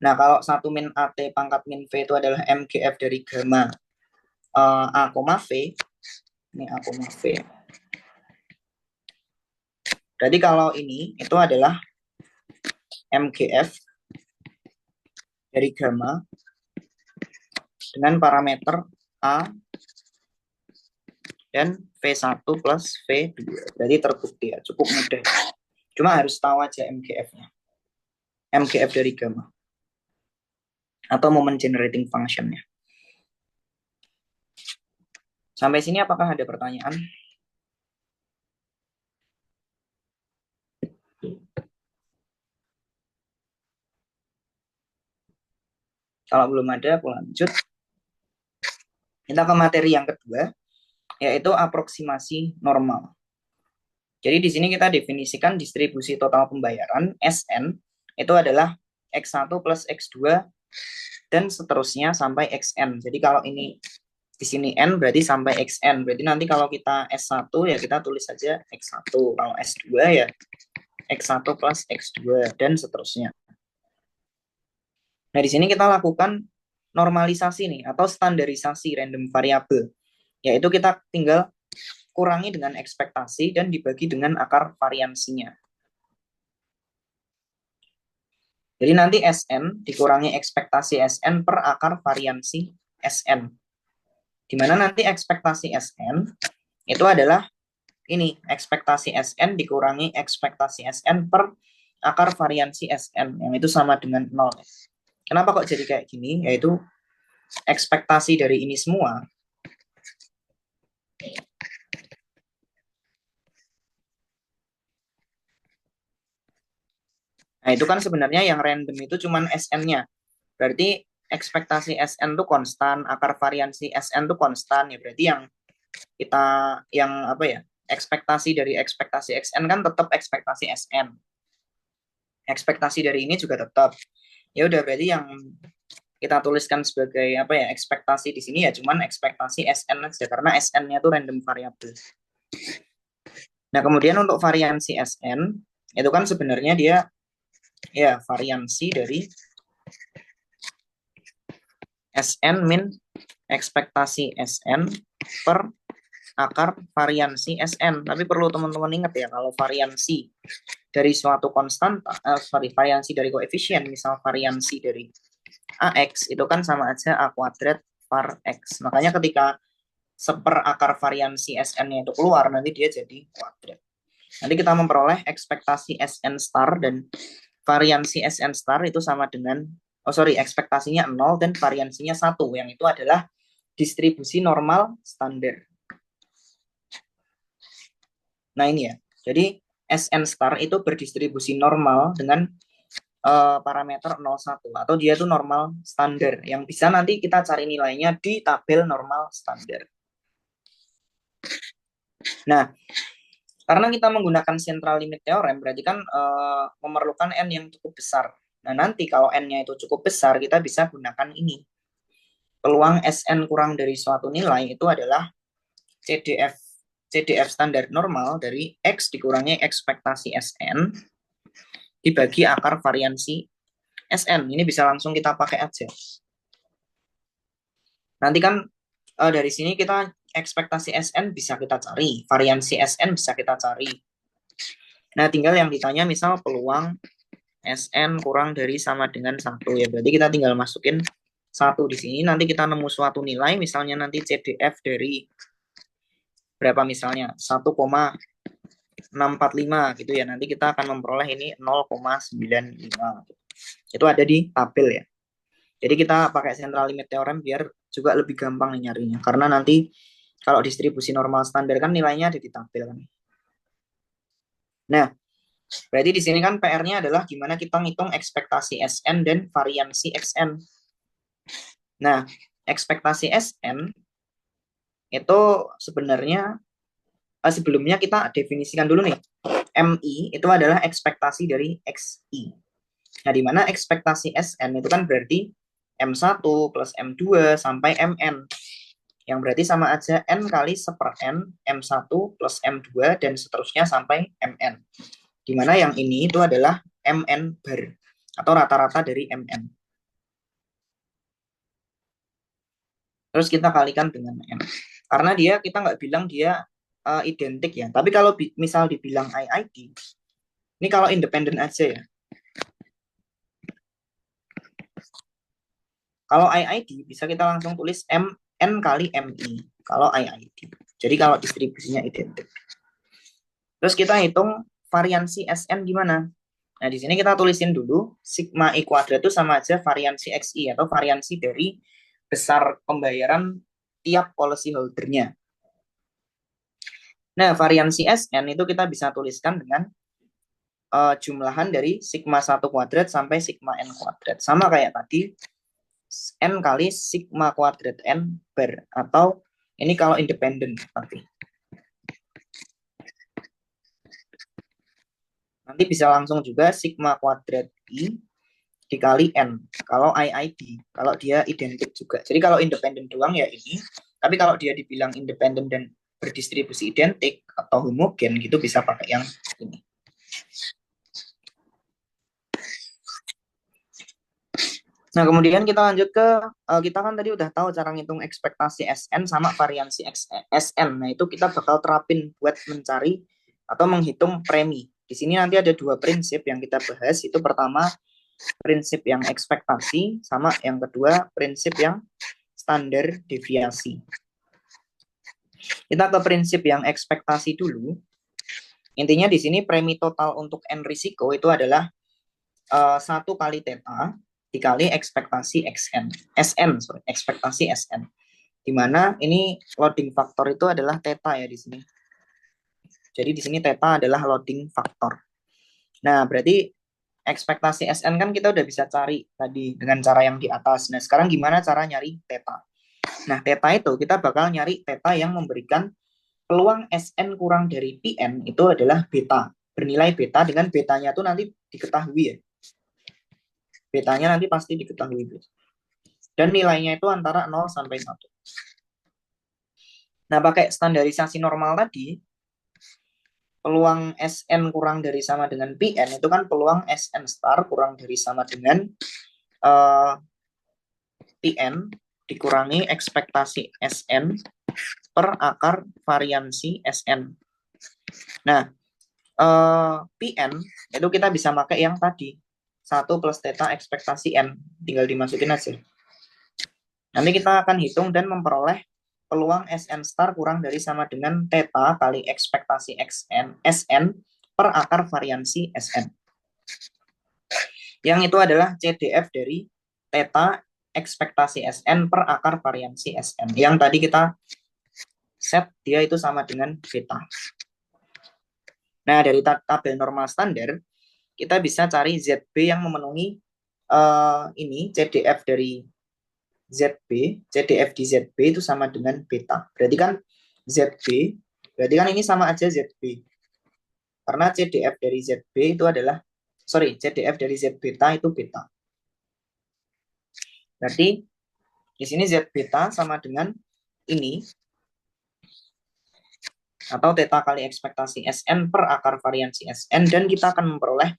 [SPEAKER 1] Nah, kalau 1 min AT pangkat min V itu adalah MGF dari gamma A, V. Ini A, V. Berarti kalau ini itu adalah MGF dari gamma dengan parameter A dan V1 plus V2. Berarti terbukti ya, cukup mudah. Cuma harus tahu aja MGF-nya. MGF dari gamma. Atau moment generating function-nya. Sampai sini apakah ada pertanyaan? Kalau belum ada, aku lanjut. Kita ke materi yang kedua, yaitu aproksimasi normal. Jadi di sini kita definisikan distribusi total pembayaran SN itu adalah X1 plus X2 dan seterusnya sampai XN. Jadi kalau ini di sini N berarti sampai XN. Berarti nanti kalau kita S1 ya kita tulis saja X1. Kalau S2 ya X1 plus X2 dan seterusnya. Nah, di sini kita lakukan normalisasi nih atau standarisasi random variable. Yaitu kita tinggal kurangi dengan ekspektasi dan dibagi dengan akar variansinya. Jadi nanti SN dikurangi ekspektasi SN per akar variansi SN. Di mana nanti ekspektasi SN itu adalah ini, ekspektasi SN dikurangi ekspektasi SN per akar variansi SN, yang itu sama dengan 0. Kenapa kok jadi kayak gini? Yaitu ekspektasi dari ini semua nah itu kan sebenarnya yang random itu cuman SN-nya. Berarti ekspektasi SN itu konstan, akar variansi SN itu konstan ya. Berarti yang apa ya? Ekspektasi dari ekspektasi XN kan tetap ekspektasi SN. Ekspektasi dari ini juga tetap. Ya udah, berarti yang kita tuliskan sebagai apa ya, ekspektasi di sini ya cuman ekspektasi SN aja karena SN-nya itu random variable. Nah, kemudian untuk variansi SN itu kan sebenarnya dia ya variansi dari SN min ekspektasi SN per akar variansi SN. Tapi perlu teman-teman ingat ya, kalau variansi dari suatu konstan, variansi dari koefisien, misal variansi dari AX, itu kan sama aja A kuadrat var X. Makanya ketika seper akar variansi SN-nya itu keluar, nanti dia jadi kuadrat. Nanti kita memperoleh ekspektasi SN star dan variansi SN star itu sama dengan, ekspektasinya 0 dan variansinya 1, yang itu adalah distribusi normal standar. Nah ini ya, jadi SN star itu berdistribusi normal dengan parameter 0,1 atau dia itu normal standar yang bisa nanti kita cari nilainya di tabel normal standar. Nah, karena kita menggunakan central limit theorem berarti kan memerlukan n yang cukup besar. Nah, nanti kalau n-nya itu cukup besar, kita bisa gunakan ini. Peluang SN kurang dari suatu nilai itu adalah CDF standar normal dari X dikurangi ekspektasi SN dibagi akar variansi SN. Ini bisa langsung kita pakai aja. Nanti kan dari sini kita ekspektasi SN bisa kita cari, variansi SN bisa kita cari. Nah, tinggal yang ditanya misal peluang SN kurang dari sama dengan 1 ya. Berarti kita tinggal masukin 1 di sini. Nanti kita nemu suatu nilai, misalnya nanti CDF dari berapa misalnya? 1,645 gitu ya. Nanti kita akan memperoleh ini 0,95. Itu ada di tabel ya. Jadi kita pakai central limit theorem biar juga lebih gampang nyarinya. Karena nanti kalau distribusi normal standar kan nilainya ada di tabel kan. Nah, berarti di sini kan PR-nya adalah gimana kita ngitung ekspektasi SN dan variansi XN. Nah, ekspektasi SN itu sebenarnya sebelumnya kita definisikan dulu nih. MI itu adalah ekspektasi dari XI. Nah, di mana ekspektasi SN itu kan berarti M1 plus M2 sampai MN. Yang berarti sama aja N kali seper N, M1 plus M2, dan seterusnya sampai MN. Dimana yang ini itu adalah MN bar, atau rata-rata dari MN. Terus kita kalikan dengan N. Karena kita nggak bilang dia identik ya. Tapi kalau misal dibilang IID, ini kalau independen aja ya. Kalau IID bisa kita langsung tulis N kali MI kalau IID. Jadi kalau distribusinya identik. Terus kita hitung variansi SN gimana? Nah, di sini kita tulisin dulu sigma I kuadrat itu sama aja variansi XI atau variansi dari besar pembayaran tiap policy holdernya. Nah, variansi SN itu kita bisa tuliskan dengan jumlahan dari sigma 1 kuadrat sampai sigma N kuadrat. Sama kayak tadi, N kali sigma kuadrat N bar, atau ini kalau independen tapi nanti bisa langsung juga sigma kuadrat I dikali N kalau IID, kalau dia identik juga. Jadi kalau independen doang ya ini, tapi kalau dia dibilang independen dan berdistribusi identik atau homogen gitu bisa pakai yang ini. Nah, kemudian kita lanjut ke, kita kan tadi udah tahu cara ngitung ekspektasi SN sama variansi SN. Nah, itu kita bakal terapin buat mencari atau menghitung premi. Di sini nanti ada dua prinsip yang kita bahas. Itu pertama, prinsip yang ekspektasi, sama yang kedua, prinsip yang standar deviasi. Kita ke prinsip yang ekspektasi dulu. Intinya di sini premi total untuk N risiko itu adalah 1 kali theta dikali ekspektasi ekspektasi SN. Di mana ini loading factor itu adalah theta ya di sini. Jadi di sini theta adalah loading factor. Nah, berarti ekspektasi SN kan kita udah bisa cari tadi dengan cara yang di atas. Nah, sekarang gimana cara nyari theta? Nah, theta itu kita bakal nyari theta yang memberikan peluang SN kurang dari PN itu adalah beta. Bernilai beta, dengan betanya itu nanti diketahui ya. Betanya nanti pasti diketahui. Dan nilainya itu antara 0 sampai 1. Nah, pakai standarisasi normal tadi, peluang SN kurang dari sama dengan PN itu kan peluang SN star kurang dari sama dengan PN dikurangi ekspektasi SN per akar variansi SN. Nah, PN itu kita bisa pakai yang tadi, 1 plus theta ekspektasi N, tinggal dimasukin aja. Nanti kita akan hitung dan memperoleh peluang SN star kurang dari sama dengan theta kali ekspektasi SN per akar variansi SN. Yang itu adalah CDF dari theta ekspektasi SN per akar variansi SN. Yang tadi kita set dia itu sama dengan beta. Nah, dari tabel normal standar, kita bisa cari ZB yang memenuhi ini CDF dari ZB, CDF di ZB itu sama dengan beta. Berarti kan ZB, berarti kan ini sama aja ZB. Karena CDF dari ZB itu adalah, CDF dari Z beta itu beta. Berarti di sini Z beta sama dengan ini, atau theta kali ekspektasi SN per akar variansi SN, dan kita akan memperoleh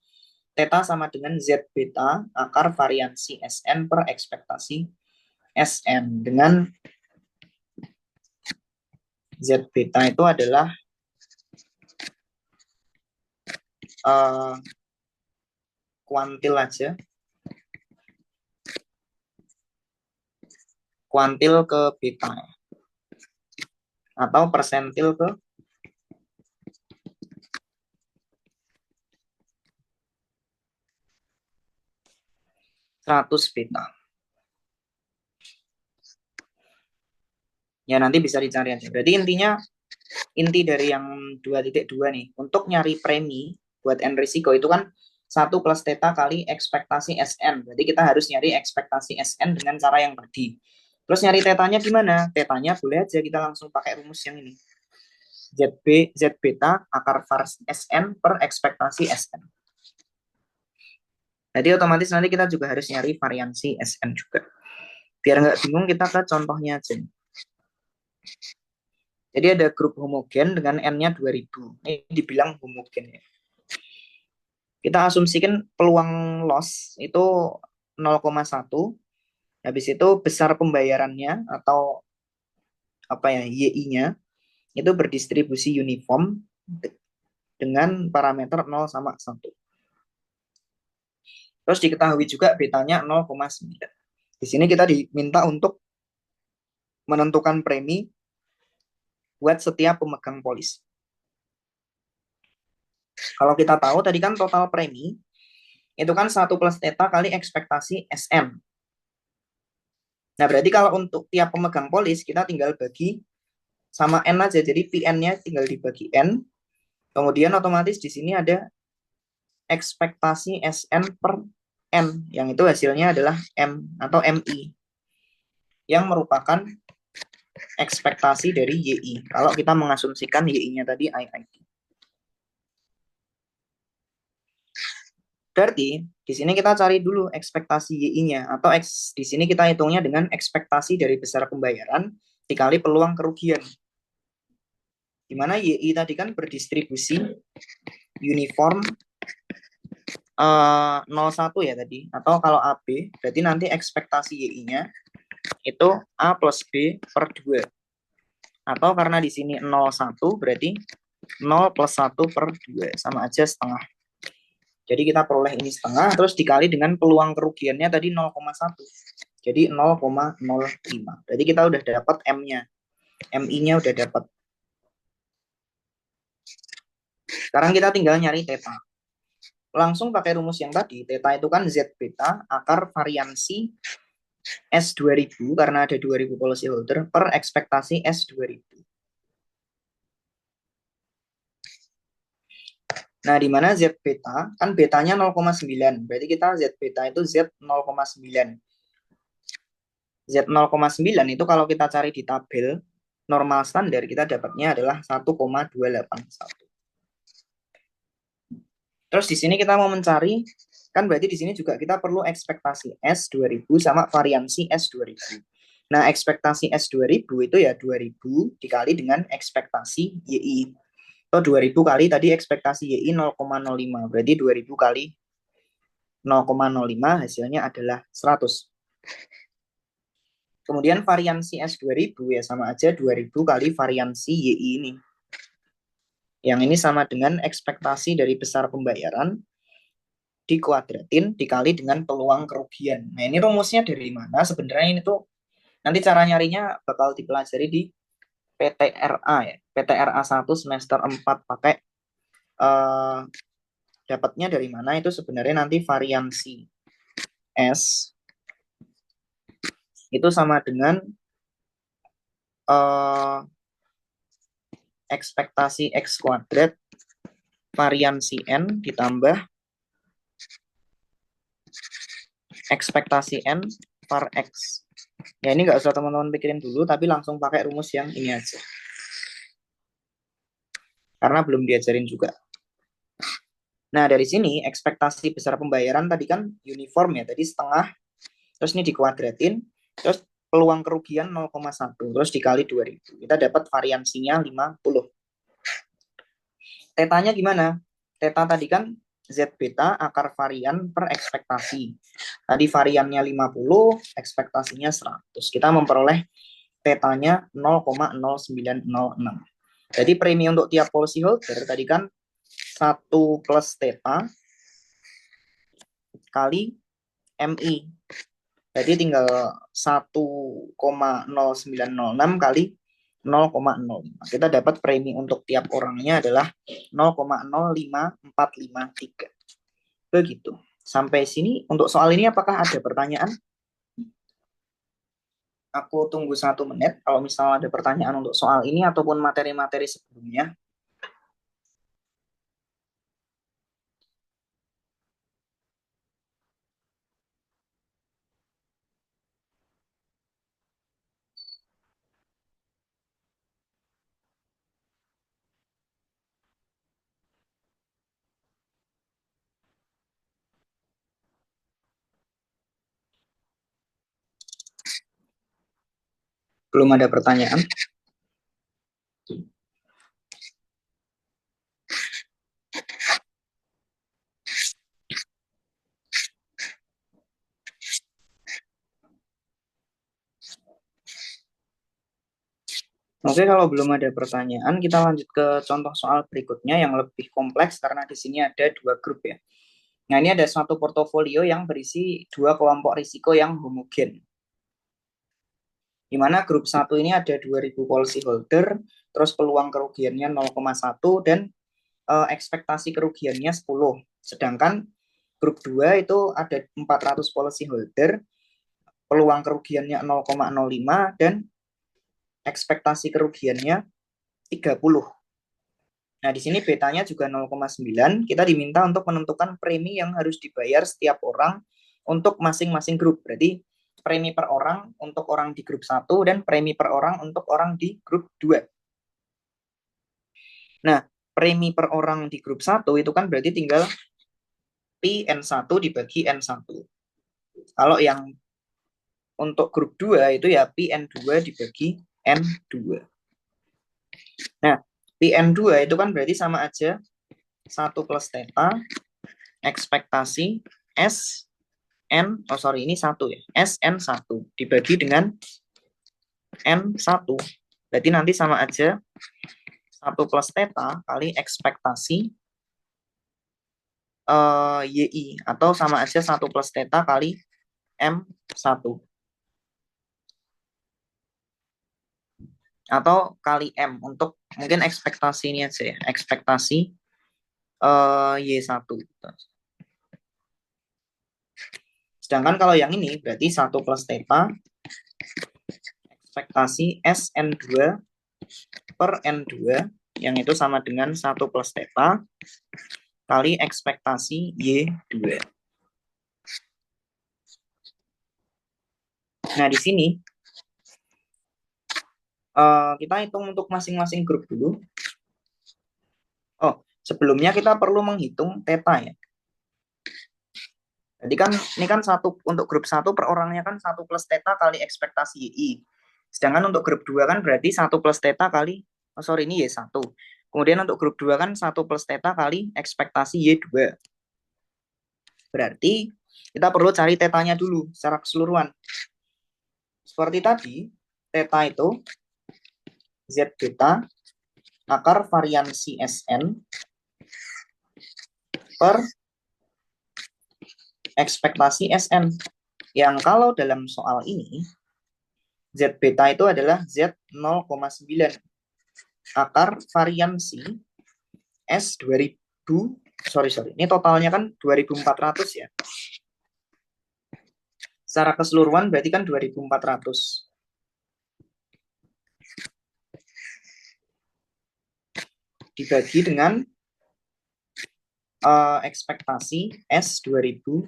[SPEAKER 1] theta sama dengan Z beta akar variansi SN per ekspektasi SN, dengan Z beta itu adalah kuantil aja, kuantil ke beta atau persentil ke 100 beta. Ya nanti bisa dicari aja. Berarti intinya, inti dari yang 2.2 nih, untuk nyari premi buat N risiko itu kan 1 plus theta kali ekspektasi SN. Berarti kita harus nyari ekspektasi SN dengan cara yang tadi. Terus nyari tetanya gimana? Tetanya boleh aja kita langsung pakai rumus yang ini. Z beta akar var SN per ekspektasi SN. Jadi otomatis nanti kita juga harus nyari variansi SN juga. Biar nggak bingung, kita ke contohnya aja. Jadi ada grup homogen dengan N-nya 2000. Ini dibilang homogen ya. Kita asumsikan peluang loss itu 0,1. Habis itu besar pembayarannya atau apa ya, YI-nya itu berdistribusi uniform dengan parameter 0 sama 1. Terus diketahui juga betanya 0,9. Di sini kita diminta untuk menentukan premi buat setiap pemegang polis. Kalau kita tahu tadi kan total premi itu kan 1 plus theta kali ekspektasi SM. Nah, berarti kalau untuk tiap pemegang polis kita tinggal bagi sama N aja. Jadi PN-nya tinggal dibagi N. Kemudian otomatis di sini ada ekspektasi SN per N, yang itu hasilnya adalah M atau MI. yang merupakan ekspektasi dari YI. Kalau kita mengasumsikan YI-nya tadi IIT. Berarti di sini kita cari dulu ekspektasi YI-nya atau di sini kita hitungnya dengan ekspektasi dari besar pembayaran dikali peluang kerugian. Di mana YI tadi kan berdistribusi uniform 01 ya tadi, atau kalau AB berarti nanti ekspektasi YI-nya itu A plus B per 2. Atau karena di sini 01 berarti 0 plus 1 per 2 sama aja setengah. Jadi kita peroleh ini setengah, terus dikali dengan peluang kerugiannya tadi 0,1. Jadi 0,05. Jadi kita udah dapat M-nya. MI-nya udah dapat. Sekarang kita tinggal nyari theta. Langsung pakai rumus yang tadi, theta itu kan Z beta akar variansi S2000, karena ada 2000 policy holder, per ekspektasi S2000. Nah, di mana Z beta, kan betanya 0,9. Berarti kita Z beta itu Z 0,9. Z 0,9 itu kalau kita cari di tabel normal standar, kita dapatnya adalah 1,281. Terus di sini kita mau mencari, kan berarti di sini juga kita perlu ekspektasi S2000 sama variansi S2000. Nah, ekspektasi S2000 itu ya 2000 dikali dengan ekspektasi YI. Atau 2000 kali tadi ekspektasi YI 0,05. Berarti 2000 kali 0,05 hasilnya adalah 100. Kemudian variansi S2000 ya sama aja 2000 kali variansi YI ini. Yang ini sama dengan ekspektasi dari besar pembayaran dikuadratin dikali dengan peluang kerugian. Nah, ini rumusnya dari mana? Sebenarnya ini tuh nanti cara nyarinya bakal dipelajari di PTRA ya. PTRA 1 semester 4 pakai dapatnya dari mana itu sebenarnya nanti variansi S itu sama dengan ekspektasi X kuadrat variansi N ditambah ekspektasi N var X. Ya ini nggak usah teman-teman pikirin dulu, tapi langsung pakai rumus yang ini aja. Karena belum diajarin juga. Nah, dari sini ekspektasi besar pembayaran tadi kan uniform ya, tadi setengah, terus ini dikuadratin, terus peluang kerugian 0,1, terus dikali 2000. Kita dapat variansinya 50. Tetanya gimana? Teta tadi kan Z beta akar varian per ekspektasi. Tadi variannya 50, ekspektasinya 100. Kita memperoleh tetanya 0,0906. Jadi premi untuk tiap policy holder tadi kan 1 plus teta kali MI. Jadi tinggal 1,0906 kali 0,05. Kita dapat premi untuk tiap orangnya adalah 0,05453. Begitu. Sampai sini untuk soal ini apakah ada pertanyaan? Aku tunggu 1 menit. Kalau misalnya ada pertanyaan untuk soal ini ataupun materi-materi sebelumnya. Belum ada pertanyaan. Oke, kalau belum ada pertanyaan, kita lanjut ke contoh soal berikutnya yang lebih kompleks karena di sini ada 2 grup ya. Nah, ini ada suatu portofolio yang berisi 2 kelompok risiko yang homogen. Di mana grup 1 ini ada 2000 policy holder, terus peluang kerugiannya 0,1 dan ekspektasi kerugiannya 10. Sedangkan grup 2 itu ada 400 policy holder, peluang kerugiannya 0,05 dan ekspektasi kerugiannya 30. Nah, di sini betanya juga 0,9. Kita diminta untuk menentukan premi yang harus dibayar setiap orang untuk masing-masing grup. Berarti premi per orang untuk orang di grup 1 dan premi per orang untuk orang di grup 2. Nah, premi per orang di grup 1 itu kan berarti tinggal Pi N1 dibagi N1. Kalau yang untuk grup 2 itu ya Pi N2 dibagi N2. Nah, Pi N2 itu kan berarti sama aja 1 plus theta ekspektasi S N, ini 1 ya, SN1 dibagi dengan N1. Berarti nanti sama aja 1 plus theta kali ekspektasi YI, atau sama aja 1 plus theta kali M1. Atau kali M, untuk mungkin ekspektasi ini aja ya, ekspektasi Y1. Sedangkan kalau yang ini berarti 1 plus theta ekspektasi SN2 per N2, yang itu sama dengan 1 plus theta kali ekspektasi Y2. Nah, di sini kita hitung untuk masing-masing grup dulu. Oh, sebelumnya kita perlu menghitung theta ya. Jadi kan ini kan untuk grup 1 per orangnya kan 1 plus theta kali ekspektasi YI. Sedangkan untuk grup 2 kan berarti 1 plus theta kali, ini Y1. Kemudian untuk grup 2 kan 1 plus theta kali ekspektasi Y2. Berarti kita perlu cari tetanya dulu secara keseluruhan. Seperti tadi, theta itu Z beta akar variansi Sn per ekspektasi Sn. Yang kalau dalam soal ini, Z beta itu adalah Z 0,9 akar variansi S 2000, ini totalnya kan 2400 ya. Secara keseluruhan berarti kan 2400. Dibagi dengan ekspektasi S 2400.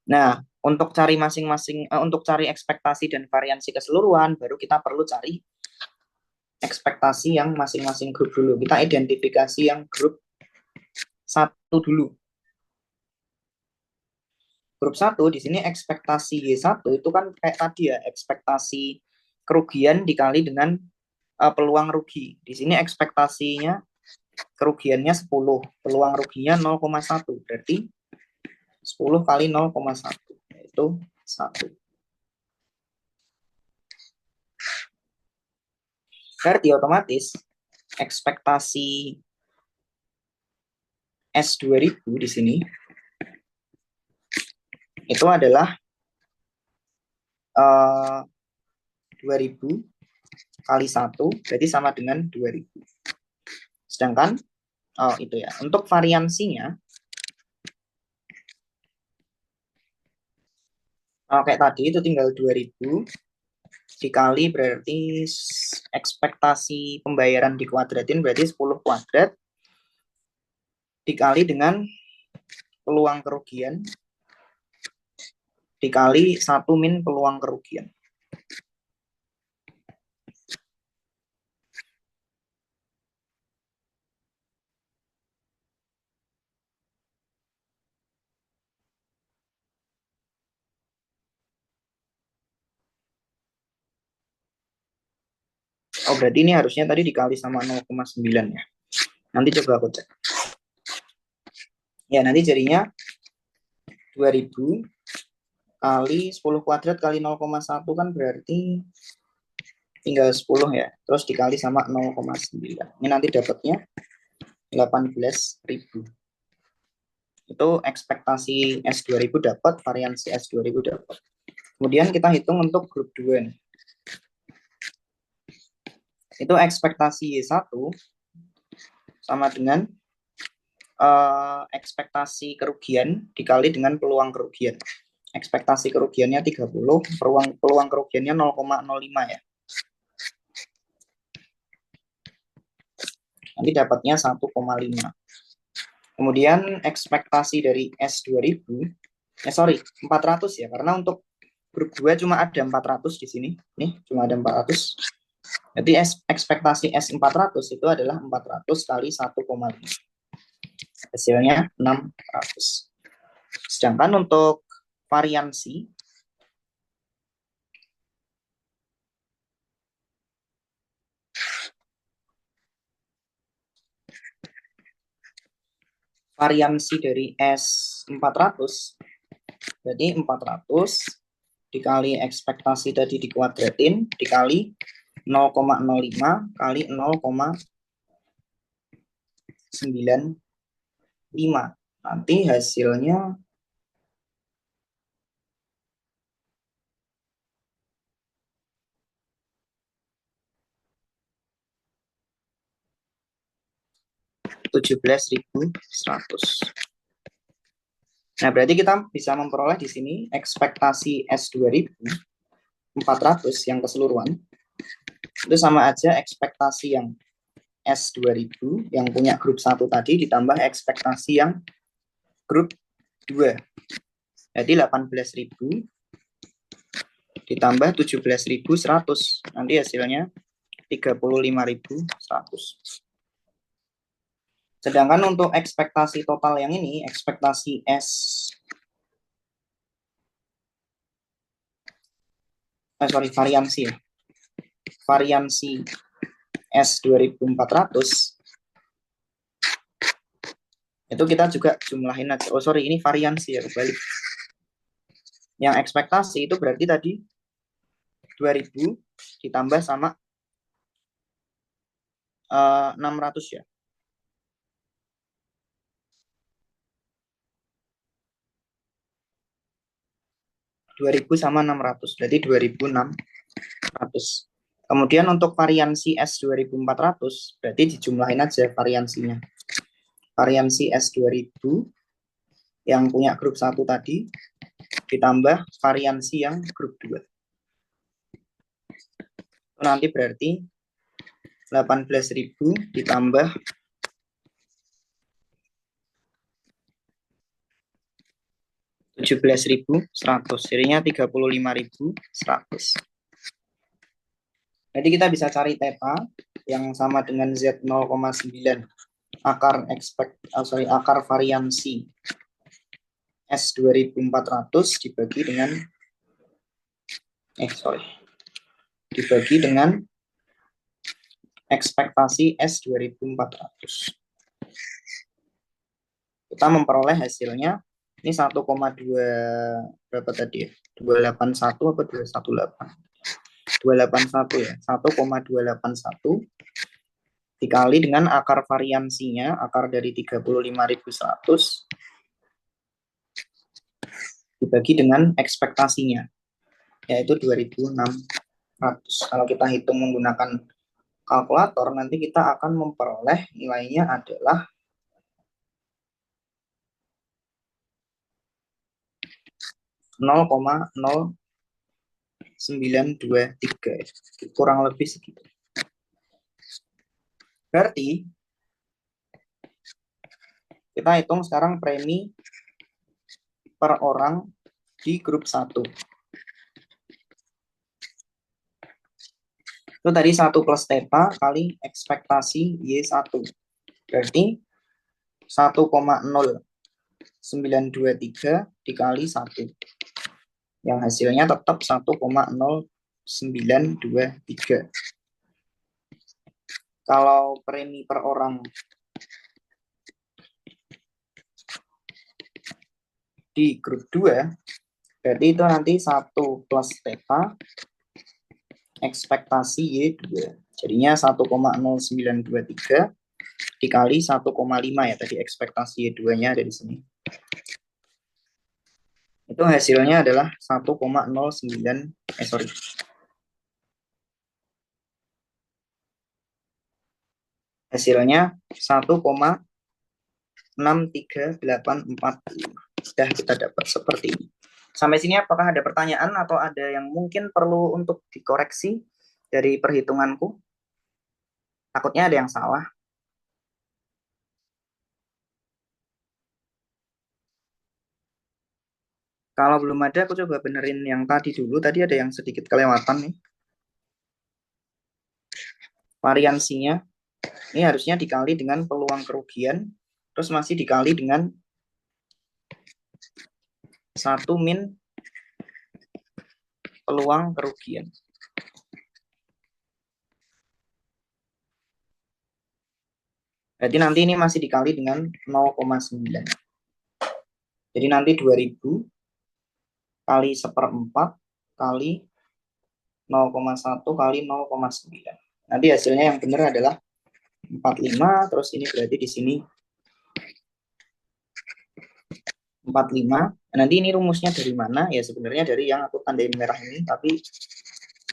[SPEAKER 1] Nah, untuk cari untuk cari ekspektasi dan variansi keseluruhan, baru kita perlu cari ekspektasi yang masing-masing grup dulu. Kita identifikasi yang grup 1 dulu. Grup 1 di sini ekspektasi Y1 itu kan kayak tadi ya, ekspektasi kerugian dikali dengan peluang rugi. Di sini ekspektasinya kerugiannya 10, peluang ruginya 0,1. Berarti 10 kali 0,1 yaitu 1. Berarti otomatis ekspektasi S2000 di sini itu adalah 2000 kali 1, berarti sama dengan 2000. Sedangkan itu ya, untuk variansinya kayak tadi itu tinggal 2000 dikali berarti ekspektasi pembayaran dikuadratin berarti 10 kuadrat dikali dengan peluang kerugian dikali 1 min peluang kerugian. Oh, berarti ini harusnya tadi dikali sama 0,9 ya. Nanti coba aku cek. Ya, nanti jadinya 2000 kali 10 kuadrat kali 0,1 kan berarti tinggal 10 ya. Terus dikali sama 0,9. Ini nanti dapatnya 18.000. Itu ekspektasi S2000 dapat, variansi S2000 dapat. Kemudian kita hitung untuk grup 2 nih. Itu ekspektasi Y1 sama dengan ekspektasi kerugian dikali dengan peluang kerugian. Ekspektasi kerugiannya 30, peluang kerugiannya 0,05 ya. Nanti dapatnya 1,5. Kemudian ekspektasi dari S2000, 400 ya, karena untuk grup 2 cuma ada 400 di sini. Nih, cuma ada 400. Jadi ekspektasi S400 itu adalah 400 kali 1,5. Hasilnya 600. Sedangkan untuk variansi dari S400, jadi 400 dikali ekspektasi tadi dikuadratin, dikali 0,05 kali 0,95. Nanti hasilnya -17.100. Nah, berarti kita bisa memperoleh di sini ekspektasi S2400 yang keseluruhan itu sama aja ekspektasi yang S2000 yang punya grup 1 tadi ditambah ekspektasi yang grup 2. Jadi 18.000 ditambah 17.100. Nanti hasilnya 35.100. Sedangkan untuk ekspektasi total yang ini, ekspektasi variansi ya. Variansi S2400 itu kita juga jumlahin aja. Ini variansi ya, kembali. Yang ekspektasi itu berarti tadi 2000 ditambah sama 600 ya. 2000 sama 600, berarti 2600. Kemudian untuk variansi S2400 berarti dijumlahin aja variansinya. Variansi S2000 yang punya grup 1 tadi ditambah variansi yang grup 2. Itu nanti berarti 18.000 ditambah 17.100, jadinya 35.100. Jadi kita bisa cari theta yang sama dengan Z 0,9 akar variansi S2400 dibagi dengan ekspektasi S2400. Kita memperoleh hasilnya ini 1,2 berapa tadi ya? 281 apa 218? 281 ya. 1,281 dikali dengan akar variansinya, akar dari 35.100 dibagi dengan ekspektasinya, yaitu 2.600. Kalau kita hitung menggunakan kalkulator, nanti kita akan memperoleh nilainya adalah 0,0923, kurang lebih segitu. Berarti kita hitung sekarang premi per orang di grup 1. Itu tadi 1 plus theta kali ekspektasi Y1. Berarti 1,0923 dikali 1. Yang hasilnya tetap 1,0923. Kalau premi per orang di grup 2, berarti itu nanti 1 plus theta ekspektasi Y2. Jadinya 1,0923 dikali 1,5 ya, tadi ekspektasi Y2-nya ada di sini. Itu hasilnya adalah 1,09 hasilnya 1,63845. Sudah kita dapat seperti ini. Sampai sini apakah ada pertanyaan atau ada yang mungkin perlu untuk dikoreksi dari perhitunganku? Takutnya ada yang salah. Kalau belum ada, aku coba benerin yang tadi dulu. Tadi ada yang sedikit kelewatan nih. Variansinya, ini harusnya dikali dengan peluang kerugian, terus masih dikali dengan 1 min peluang kerugian. Berarti nanti ini masih dikali dengan 0,9. Jadi nanti 2000 kali 1/4 kali 0,1 kali 0,9. Nanti hasilnya yang benar adalah 45, terus ini berarti di sini 45. Nanti ini rumusnya dari mana? Ya sebenarnya dari yang aku tandain merah ini, tapi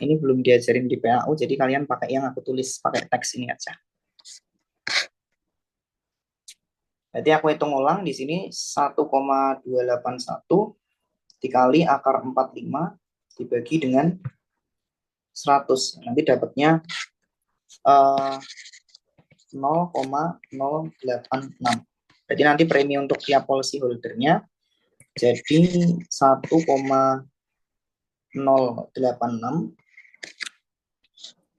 [SPEAKER 1] ini belum diajarin di PAU, jadi kalian pakai yang aku tulis pakai teks ini aja. Jadi aku hitung ulang di sini 1,281 dikali akar 45 dibagi dengan 100. Nanti dapatnya 0,086. Jadi nanti premi untuk tiap policy holdernya jadi 1,086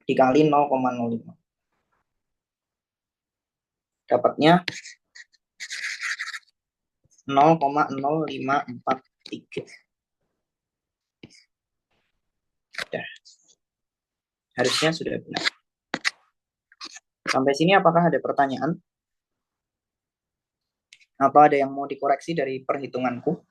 [SPEAKER 1] dikali 0,05. Dapatnya 0,0543. Sudah. Harusnya sudah benar. Sampai sini apakah ada pertanyaan? Atau ada yang mau dikoreksi dari perhitunganku?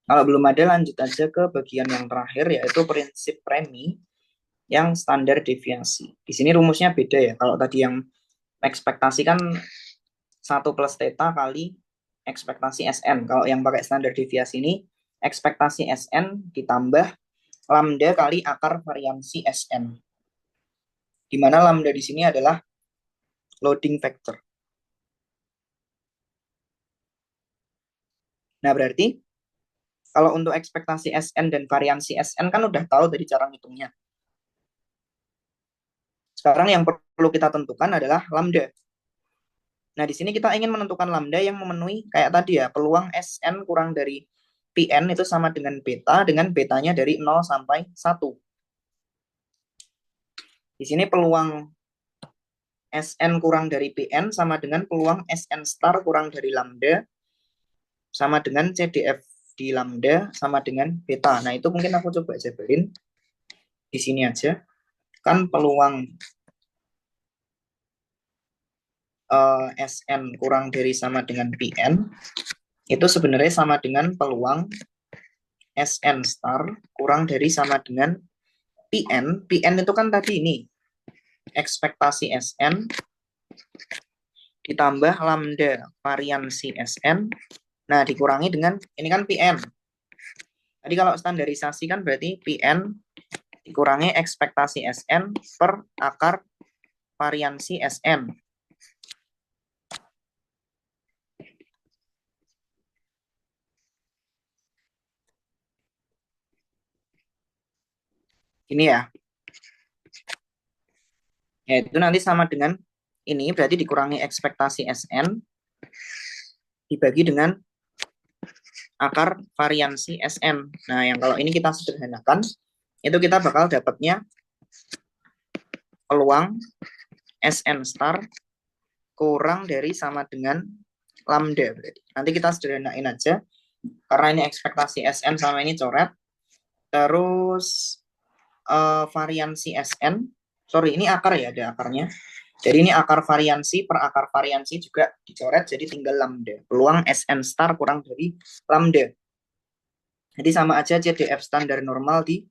[SPEAKER 1] Kalau belum ada, lanjut aja ke bagian yang terakhir, yaitu prinsip premi yang standar deviasi. Di sini rumusnya beda ya. Kalau tadi yang ekspektasi kan 1 plus theta kali ekspektasi SN. Kalau yang pakai standar deviasi ini, ekspektasi SN ditambah lambda kali akar variansi SN. Di mana lambda di sini adalah loading factor. Nah, berarti kalau untuk ekspektasi SN dan variansi SN kan udah tahu dari cara ngitungnya. Sekarang yang perlu kita tentukan adalah lambda. Nah, di sini kita ingin menentukan lambda yang memenuhi kayak tadi ya, peluang SN kurang dari PN itu sama dengan beta, dengan betanya dari 0 sampai 1. Di sini peluang SN kurang dari PN sama dengan peluang SN star kurang dari lambda sama dengan CDF di lambda sama dengan beta. Nah, itu mungkin aku coba jabarin di sini aja. Kan peluang SN kurang dari sama dengan PN itu sebenarnya sama dengan peluang SN star kurang dari sama dengan PN. PN itu kan tadi ini ekspektasi SN ditambah lambda variansi SN. Nah, dikurangi dengan ini kan PN. Tadi kalau standarisasi kan berarti PN dikurangi ekspektasi SN per akar variansi SN. Ini ya. Ya, itu nanti sama dengan ini, berarti dikurangi ekspektasi SN dibagi dengan akar variansi SN. Nah, yang kalau ini kita sederhanakan, itu kita bakal dapatnya peluang SN star kurang dari sama dengan lambda. Berarti. Nanti kita sederhanain aja, karena ini ekspektasi SN sama ini coret. Terus variansi SN, sorry ini akar ya, ada akarnya. Jadi ini akar variansi per akar variansi juga dicoret, jadi tinggal lambda. Peluang SN star kurang dari lambda. Jadi sama aja CDF standar normal di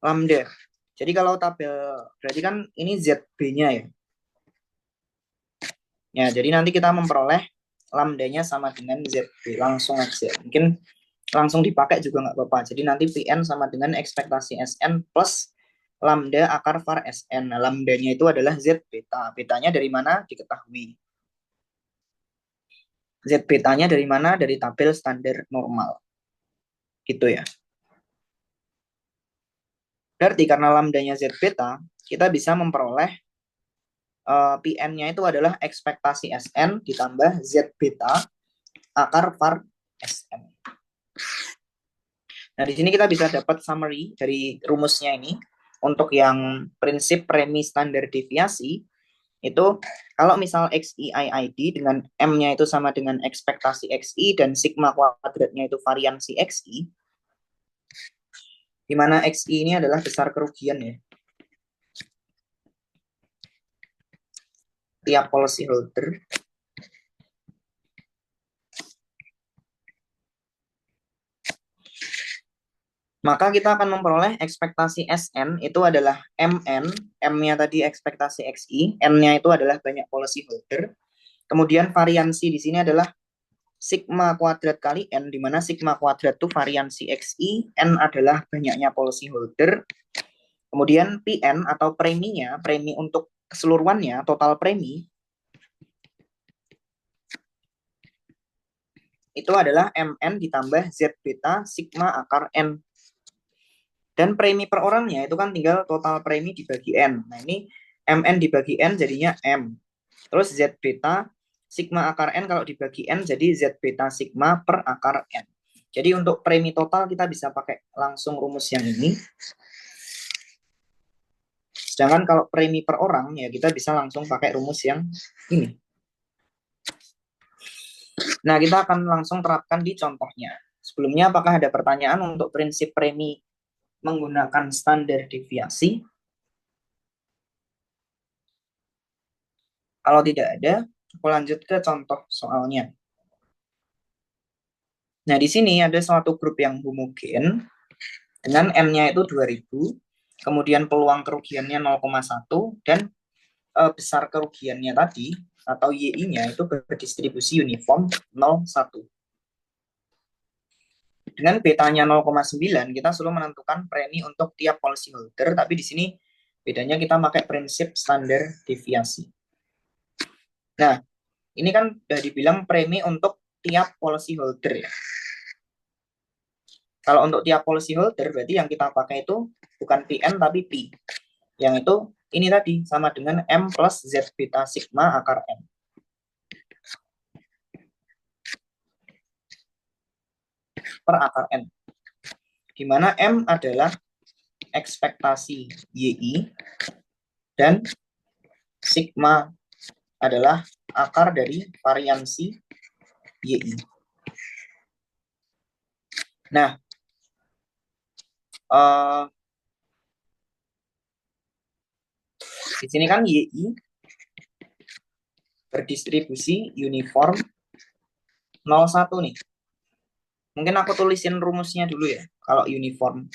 [SPEAKER 1] lambda. Jadi kalau tabel, berarti kan ini ZB-nya ya. Ya, jadi nanti kita memperoleh lambdanya sama dengan ZB. Langsung aja. Mungkin langsung dipakai juga nggak apa-apa. Jadi nanti PN sama dengan ekspektasi SN plus lambda akar var Sn. Nah, lambdanya itu adalah Z beta. Betanya dari mana? Diketahui. Z betanya dari mana? Dari tabel standar normal. Gitu ya. Berarti karena lambdanya Z beta, kita bisa memperoleh Pn-nya itu adalah ekspektasi Sn ditambah Z beta akar var Sn. Nah, di sini kita bisa dapat summary dari rumusnya ini. Untuk yang prinsip premi standar deviasi, itu kalau misal XIID dengan M-nya itu sama dengan ekspektasi XI dan sigma kuadratnya itu variansi XI, di mana XI ini adalah besar kerugian ya. Tiap policy holder. Maka kita akan memperoleh ekspektasi Sn itu adalah Mn, M-nya tadi ekspektasi XI, N-nya itu adalah banyak policy holder. Kemudian variansi di sini adalah sigma kuadrat kali N, di mana sigma kuadrat itu variansi XI, N adalah banyaknya policy holder. Kemudian Pn atau preminya, premi untuk keseluruhannya, total premi, itu adalah Mn ditambah Z beta sigma akar N. Dan premi per orangnya itu kan tinggal total premi dibagi N. Nah ini Mn dibagi N jadinya M. Terus Z beta sigma akar N kalau dibagi N jadi Z beta sigma per akar N. Jadi untuk premi total kita bisa pakai langsung rumus yang ini. Sedangkan kalau premi per orang ya kita bisa langsung pakai rumus yang ini. Nah kita akan langsung terapkan di contohnya. Sebelumnya apakah ada pertanyaan untuk prinsip premi menggunakan standar deviasi? Kalau tidak ada, aku lanjut ke contoh soalnya. Nah, di sini ada suatu grup yang homogen dengan N-nya itu 2000, kemudian peluang kerugiannya 0,1 dan besar kerugiannya tadi atau YI-nya itu berdistribusi uniform 0,1. Dengan betanya 0,9, kita selalu menentukan premi untuk tiap policy holder, tapi di sini bedanya kita pakai prinsip standar deviasi. Nah, ini kan sudah dibilang premi untuk tiap policy holder ya. Kalau untuk tiap policy holder, berarti yang kita pakai itu bukan Pn tapi P. Yang itu ini tadi sama dengan M plus Z beta sigma akar M. Per akar N. Di mana M adalah ekspektasi YI dan sigma adalah akar dari variansi YI. Nah, di sini kan YI berdistribusi uniform 0,1 nih. Mungkin aku tulisin rumusnya dulu ya. Kalau uniform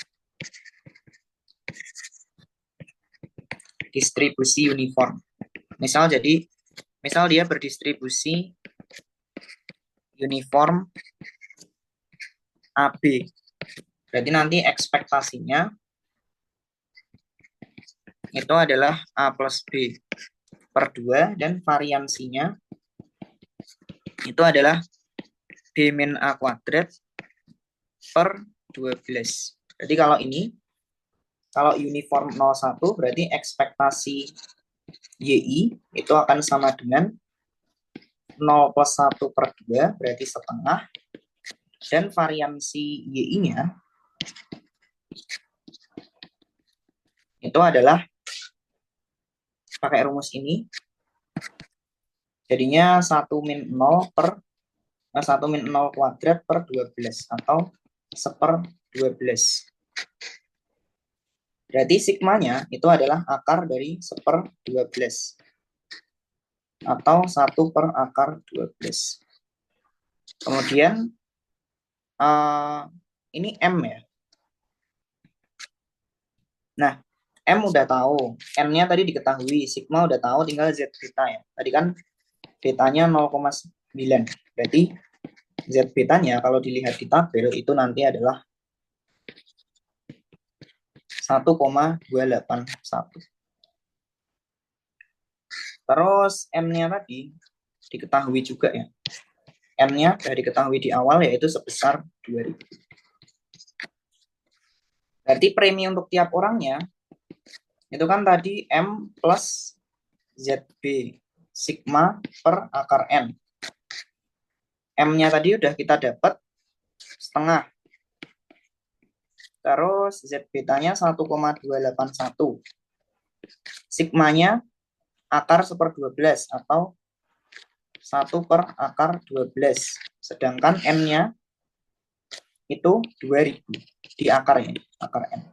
[SPEAKER 1] distribusi uniform. Misal dia berdistribusi uniform AB. Berarti nanti ekspektasinya itu adalah A plus B per 2 dan variansinya itu adalah B min A kuadrat per 12. Jadi kalau uniform 0,1 berarti ekspektasi YI itu akan sama dengan 0 plus 1 per 2 berarti setengah dan variansi YI-nya itu adalah pakai rumus ini jadinya 1 min 0 kuadrat per 12 atau 1/12. Berarti sigmanya itu adalah akar dari 1/12 atau 1 per akar 12. Kemudian ini M ya. Nah, M udah tahu, N-nya tadi diketahui, sigma udah tahu, tinggal Z beta ya. Tadi kan betanya 0,9. Berarti Z betanya kalau dilihat di tabel itu nanti adalah 1 1,281. Terus M-nya tadi diketahui juga ya. M-nya sudah diketahui di awal yaitu sebesar 2000. Berarti premi untuk tiap orangnya itu kan tadi M plus ZB sigma per akar N. M-nya tadi udah kita dapat setengah. Terus Z betanya 1,281. Sigmanya akar 1/12 atau 1 per akar 12. Sedangkan M-nya itu 2000 di akarnya, akar N.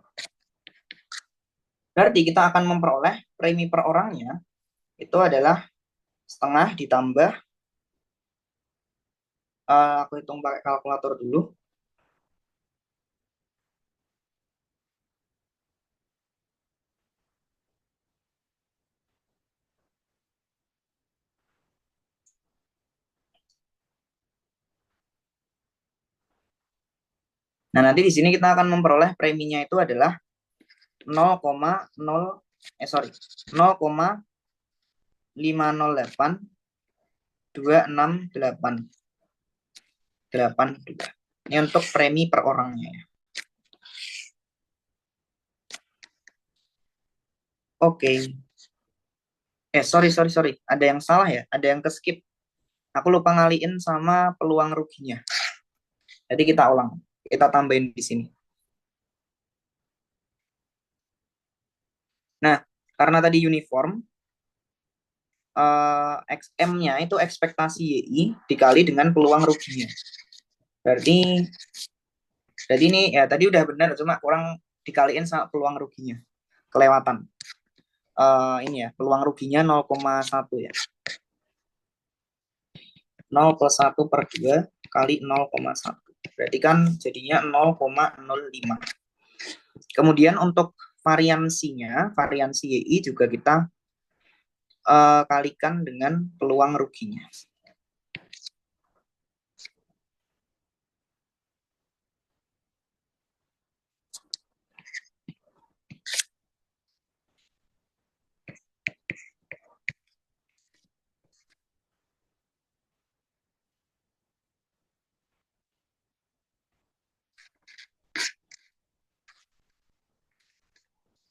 [SPEAKER 1] Berarti kita akan memperoleh premi per orangnya itu adalah setengah ditambah, aku hitung pakai kalkulator dulu. Nah, nanti di sini kita akan memperoleh preminya itu adalah 0,508 268 Ini untuk premi per orangnya ya. Oke. Sorry. Ada yang salah ya? Ada yang ke-skip. Aku lupa ngaliin sama peluang ruginya. Jadi kita ulang. Kita tambahin di sini. Nah, karena tadi uniform, XM-nya itu ekspektasi YI dikali dengan peluang ruginya. Berarti ini ya tadi udah benar, cuma kurang dikaliin sama peluang ruginya. Kelewatan. Ini ya, peluang ruginya 0,1 ya. 0 plus 1 per 2 kali 0,1. Berarti kan jadinya 0,05. Kemudian untuk variansinya, variansi YI juga kita kalikan dengan peluang ruginya.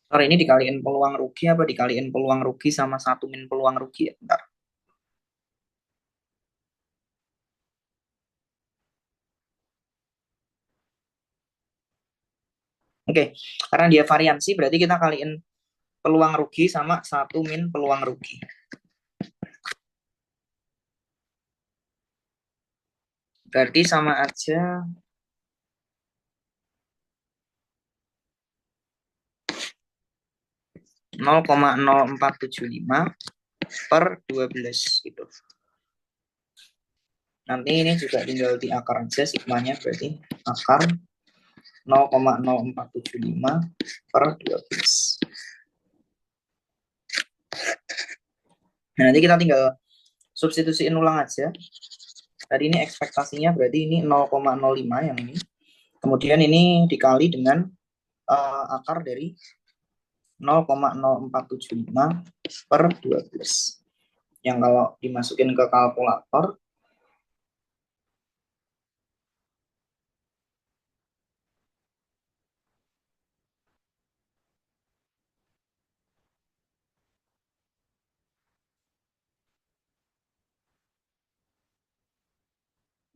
[SPEAKER 1] Sorry, ini dikaliin peluang rugi apa dikaliin peluang rugi sama 1 min peluang rugi ya? Bentar. Oke, karena dia variansi berarti kita kaliin peluang rugi sama 1 min peluang rugi. Berarti sama aja 0,0475 per 12 gitu. Nanti ini juga tinggal di akar aja sigmanya, berarti akar 0,0475 per 12. Nah, nanti kita tinggal substitusiin ulang aja. Tadi ini ekspektasinya berarti ini 0,05 yang ini. Kemudian ini dikali dengan akar dari 0,0475 per 12. Yang kalau dimasukin ke kalkulator,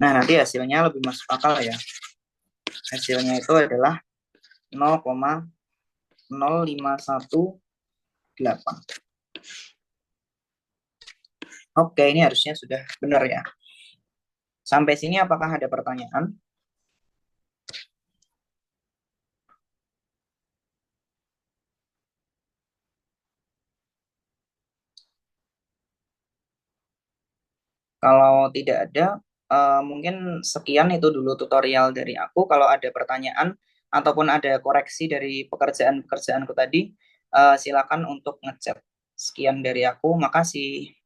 [SPEAKER 1] nah nanti hasilnya lebih masuk akal ya. Hasilnya itu adalah 0,0518. Oke, ini harusnya sudah benar ya. Sampai sini apakah ada pertanyaan? Kalau tidak ada, mungkin sekian itu dulu tutorial dari aku. Kalau ada pertanyaan ataupun ada koreksi dari pekerjaan-pekerjaanku tadi, silakan untuk ngechat. Sekian dari aku, makasih.